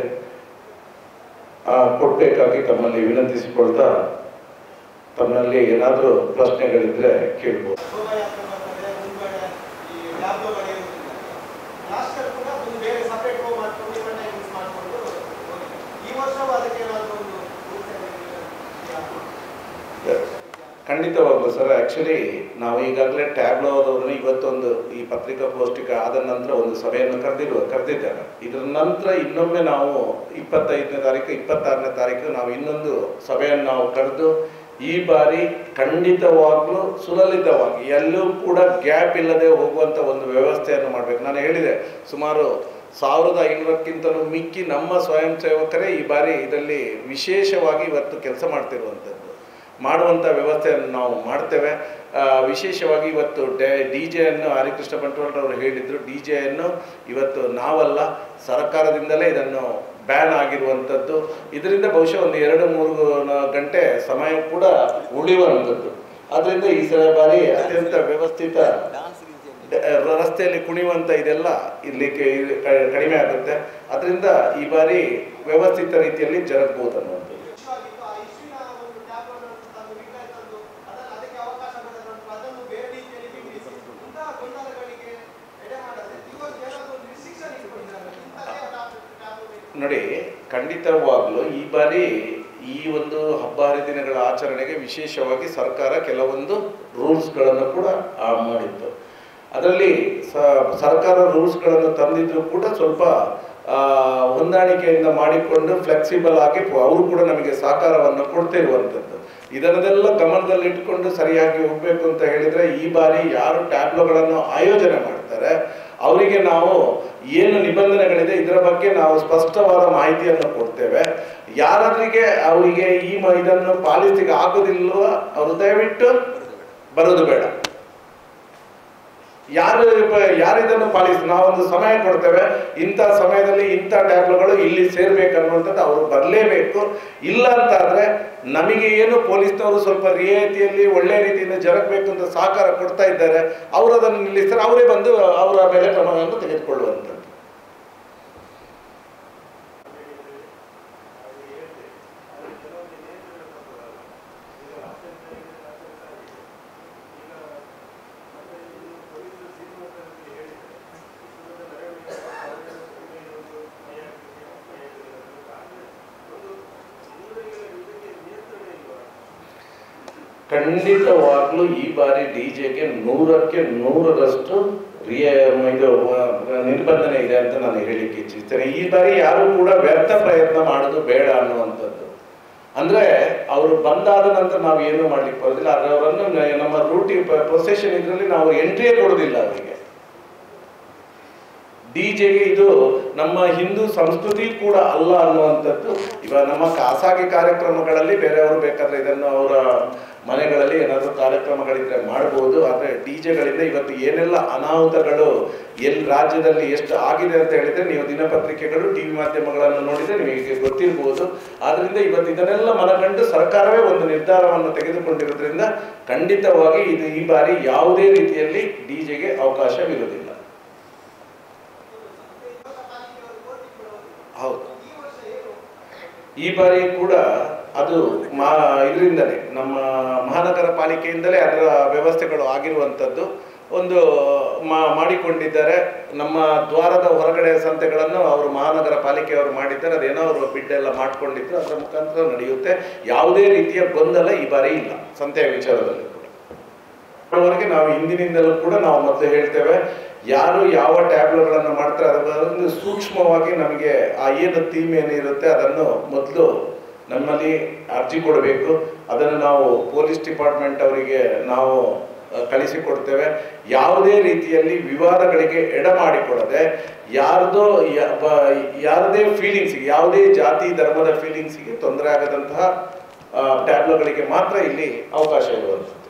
ಕೊಡಬೇಕಾಗಿ ತಮ್ಮಲ್ಲಿ ವಿನಂತಿಸಿಕೊಳ್ತಾ ತಮ್ಮಲ್ಲಿ ಏನಾದರೂ ಪ್ರಶ್ನೆಗಳಿದ್ರೆ ಕೇಳ್ಬೋದು. ಖಂಡಿತವಾಗ್ಲೂ ಸರ್. ಆ್ಯಕ್ಚುಲಿ ನಾವು ಈಗಾಗಲೇ ಟ್ಯಾಬ್ಲೋದವ್ರನ್ನ ಇವತ್ತೊಂದು ಈ ಪತ್ರಿಕಾಗೋಷ್ಠಿಗೆ ಆದ ನಂತರ ಒಂದು ಸಭೆಯನ್ನು ಕರೆದಿದ್ದೇವೆ. ಇದರ ನಂತರ ಇನ್ನೊಮ್ಮೆ ನಾವು 25ನೇ ತಾರೀಕು 26ನೇ ತಾರೀಕು ನಾವು ಇನ್ನೊಂದು ಸಭೆಯನ್ನು ನಾವು ಕರೆದು ಈ ಬಾರಿ ಖಂಡಿತವಾಗ್ಲೂ ಸುಲಲಿತವಾಗಿ ಎಲ್ಲೂ ಕೂಡ ಗ್ಯಾಪ್ ಇಲ್ಲದೆ ಹೋಗುವಂಥ ಒಂದು ವ್ಯವಸ್ಥೆಯನ್ನು ಮಾಡಬೇಕು. ನಾನು ಹೇಳಿದೆ, ಸುಮಾರು 1500ಕ್ಕಿಂತಲೂ ಮಿಕ್ಕಿ ನಮ್ಮ ಸ್ವಯಂ ಸೇವಕರೇ ಈ ಬಾರಿ ಇದರಲ್ಲಿ ವಿಶೇಷವಾಗಿ ಇವತ್ತು ಕೆಲಸ ಮಾಡುವಂಥ ವ್ಯವಸ್ಥೆಯನ್ನು ನಾವು ಮಾಡ್ತೇವೆ. ವಿಶೇಷವಾಗಿ ಇವತ್ತು DJ-ಯನ್ನು ಹರಿಕೃಷ್ಣ ಬಂಟ್ವಾಳರವರು ಹೇಳಿದರು, DJ-ಯನ್ನು ಇವತ್ತು ನಾವಲ್ಲ, ಸರ್ಕಾರದಿಂದಲೇ ಇದನ್ನು ಬ್ಯಾನ್ ಆಗಿರುವಂಥದ್ದು. ಇದರಿಂದ ಬಹುಶಃ ಒಂದು 2-3 ಗಂಟೆ ಸಮಯ ಕೂಡ ಉಳಿಯುವಂಥದ್ದು. ಆದ್ದರಿಂದ ಈ ಬಾರಿ ಅತ್ಯಂತ ವ್ಯವಸ್ಥಿತ ರಸ್ತೆಯಲ್ಲಿ ಕುಣಿಯುವಂಥ ಇದೆಲ್ಲ ಇಲ್ಲಿ ಕಡಿಮೆ ಆಗುತ್ತೆ. ಅದರಿಂದ ಈ ಬಾರಿ ವ್ಯವಸ್ಥಿತ ರೀತಿಯಲ್ಲಿ ಜರುಗಬಹುದು ಅನ್ನುವಂಥದ್ದು. ನೋಡಿ, ಖಂಡಿತವಾಗ್ಲೂ ಈ ಬಾರಿ ಈ ಒಂದು ಹಬ್ಬ ಹರಿದಿನಗಳ ಆಚರಣೆಗೆ ವಿಶೇಷವಾಗಿ ಸರ್ಕಾರ ಕೆಲವೊಂದು ರೂಲ್ಸ್ಗಳನ್ನು ಕೂಡ ಮಾಡಿತ್ತು. ಅದರಲ್ಲಿ ಸರ್ಕಾರ ರೂಲ್ಸ್ಗಳನ್ನು ತಂದಿದ್ರು ಕೂಡ ಸ್ವಲ್ಪ ಹೊಂದಾಣಿಕೆಯಿಂದ ಮಾಡಿಕೊಂಡು ಫ್ಲೆಕ್ಸಿಬಲ್ ಆಗಿ ಅವರು ಕೂಡ ನಮಗೆ ಸಹಕಾರವನ್ನು ಕೊಡ್ತಿರುವಂಥದ್ದು. ಇದನ್ನೆಲ್ಲ ಗಮನದಲ್ಲಿಟ್ಟುಕೊಂಡು ಸರಿಯಾಗಿ ಹೋಗಬೇಕು ಅಂತ ಹೇಳಿದರೆ ಈ ಬಾರಿ ಯಾರು ಟ್ಯಾಬ್ಲೋಗಳನ್ನು ಆಯೋಜನೆ ಮಾಡ್ತಾರೆ ಅವರಿಗೆ ನಾವು ಏನು ನಿಬಂಧನೆಗಳಿದೆ ಇದರ ಬಗ್ಗೆ ನಾವು ಸ್ಪಷ್ಟವಾದ ಮಾಹಿತಿಯನ್ನು ಕೊಡ್ತೇವೆ. ಯಾರಿಗೆ ಅವರಿಗೆ ಇದನ್ನು ಪಾಲಿಸಲಿಕ್ಕೆ ಆಗೋದಿಲ್ವೋ ಅವರು ದಯವಿಟ್ಟು ಬರೋದು ಬೇಡ. ಯಾರು ಇದನ್ನು ನಾವೊಂದು ಸಮಯ ಕೊಡ್ತೇವೆ, ಇಂಥ ಸಮಯದಲ್ಲಿ ಇಂಥ ಟ್ಯಾಬ್ಲೋಗಳು ಇಲ್ಲಿ ಸೇರ್ಬೇಕನ್ನುವಂಥದ್ದು ಅವರು ಬರಲೇಬೇಕು. ಇಲ್ಲ ಅಂತಾದರೆ ನಮಗೆ ಏನು ಪೊಲೀಸ್ನವರು ಸ್ವಲ್ಪ ರಿಯಾಯಿತಿಯಲ್ಲಿ ಒಳ್ಳೆಯ ರೀತಿಯಿಂದ ಜರುಗಬೇಕು ಅಂತ ಸಹಕಾರ ಕೊಡ್ತಾ ಇದ್ದಾರೆ, ಅವರು ಅದನ್ನು ನಿಲ್ಲಿಸ್ತಾರೆ, ಅವರೇ ಬಂದು ಅವರ ಮೇಲೆ ಕ್ರಮವನ್ನು ತೆಗೆದುಕೊಳ್ಳುವಂಥದ್ದು. ಖಂಡಿತವಾಗ್ಲೂ ಈ ಬಾರಿ DJ-ಗೆ 100ಕ್ಕೆ 100ರಷ್ಟು ನಿರ್ಬಂಧನೆ ಇದೆ ಅಂತ ನಾನು ಹೇಳಿಕ್ಕೆ ಇಚ್ಛಿಸ್ತೇನೆ. ಈ ಬಾರಿ ಯಾರು ಕೂಡ ವ್ಯರ್ಥ ಪ್ರಯತ್ನ ಮಾಡೋದು ಬೇಡ ಅನ್ನುವಂಥದ್ದು. ಅಂದ್ರೆ ಅವರು ಬಂದಾದ ನಂತರ ನಾವು ಏನು ಮಾಡ್ಲಿಕ್ಕೆ ಬರೋದಿಲ್ಲ. ಆದರೆ ಅವರನ್ನು ನಮ್ಮ ರೂಟೀನ್ ಪ್ರೊಸೆಷನ್ ಇದರಲ್ಲಿ ನಾವು ಎಂಟ್ರಿಯೇ ಕೊಡೋದಿಲ್ಲ ಅವರಿಗೆ. DJ-ಗೆ ಇದು ನಮ್ಮ ಹಿಂದೂ ಸಂಸ್ಕೃತಿ ಕೂಡ ಅಲ್ಲ ಅನ್ನುವಂಥದ್ದು. ಇವಾಗ ನಮ್ಮ ಖಾಸಗಿ ಕಾರ್ಯಕ್ರಮಗಳಲ್ಲಿ ಬೇರೆಯವರು ಬೇಕಾದ್ರೆ ಇದನ್ನು ಅವರ ಮನೆಗಳಲ್ಲಿ ಏನಾದರೂ ಕಾರ್ಯಕ್ರಮಗಳಿದ್ರೆ ಮಾಡ್ಬೋದು. ಆದರೆ DJ-ಗಳಿಂದ ಇವತ್ತು ಏನೆಲ್ಲ ಅನಾಹುತಗಳು ರಾಜ್ಯದಲ್ಲಿ ಎಷ್ಟು ಆಗಿದೆ ಅಂತ ಹೇಳಿದ್ರೆ ನೀವು ದಿನಪತ್ರಿಕೆಗಳು TV ಮಾಧ್ಯಮಗಳನ್ನು ನೋಡಿದರೆ ನಿಮಗೆ ಗೊತ್ತಿರ್ಬೋದು. ಆದ್ರಿಂದ ಇವತ್ತು ಇದನ್ನೆಲ್ಲ ಮನಗಂಡು ಸರ್ಕಾರವೇ ಒಂದು ನಿರ್ಧಾರವನ್ನು ತೆಗೆದುಕೊಂಡಿರೋದ್ರಿಂದ ಖಂಡಿತವಾಗಿ ಈ ಬಾರಿ ಯಾವುದೇ ರೀತಿಯಲ್ಲಿ DJ-ಗೆ ಅವಕಾಶವಿರುವುದಿಲ್ಲ. ಹೌದು, ಈ ಬಾರಿ ಕೂಡ ಅದು ಇದರಿಂದಲೇ ನಮ್ಮ ಮಹಾನಗರ ಪಾಲಿಕೆಯಿಂದಲೇ ಅದರ ವ್ಯವಸ್ಥೆಗಳು ಆಗಿರುವಂಥದ್ದು. ಒಂದು ಮಾಡಿಕೊಂಡಿದ್ದಾರೆ. ನಮ್ಮ ದ್ವಾರದ ಹೊರಗಡೆ ಸಂತೆಗಳನ್ನು ಅವರು ಮಹಾನಗರ ಪಾಲಿಕೆಯವರು ಮಾಡಿದ್ದಾರೆ. ಅದೇನೋ ಅವರು ಬಿಡ್ಡೆಲ್ಲ ಮಾಡ್ಕೊಂಡಿದ್ರು, ಅದರ ಮುಖಾಂತರ ನಡೆಯುತ್ತೆ. ಯಾವುದೇ ರೀತಿಯ ಗೊಂದಲ ಈ ಬಾರಿ ಇಲ್ಲ ಸಂತೆಯ ವಿಚಾರದಲ್ಲಿ ಕೂಡ. ಅವರಿಗೆ ನಾವು ಹಿಂದಿನಿಂದಲೂ ಕೂಡ ನಾವು ಮೊದಲು ಹೇಳ್ತೇವೆ, ಯಾರು ಯಾವ ಟ್ಯಾಬ್ಲೆಟ್ಗಳನ್ನು ಮಾಡ್ತಾರೆ ಅದನ್ನು ಸೂಕ್ಷ್ಮವಾಗಿ ನಮಗೆ ಏನು ಥೀಮ್ ಏನಿರುತ್ತೆ ಅದನ್ನು ಮೊದಲು ನಮ್ಮಲ್ಲಿ ಅರ್ಜಿ ಕೊಡಬೇಕು. ಅದನ್ನು ನಾವು ಪೊಲೀಸ್ ಡಿಪಾರ್ಟ್ಮೆಂಟ್ ಅವರಿಗೆ ನಾವು ಕಳಿಸಿಕೊಡ್ತೇವೆ. ಯಾವುದೇ ರೀತಿಯಲ್ಲಿ ವಿವಾದಗಳಿಗೆ ಎಡಮಾಡಿಕೊಡದೆ ಯಾರದೇ ಫೀಲಿಂಗ್ಸಿಗೆ, ಯಾವುದೇ ಜಾತಿ ಧರ್ಮದ ಫೀಲಿಂಗ್ಸಿಗೆ ತೊಂದರೆ ಆಗದಂತಹ ಟ್ಯಾಬ್ಲೋಗಳಿಗೆ ಮಾತ್ರ ಇಲ್ಲಿ ಅವಕಾಶ ಇರುವಂಥದ್ದು.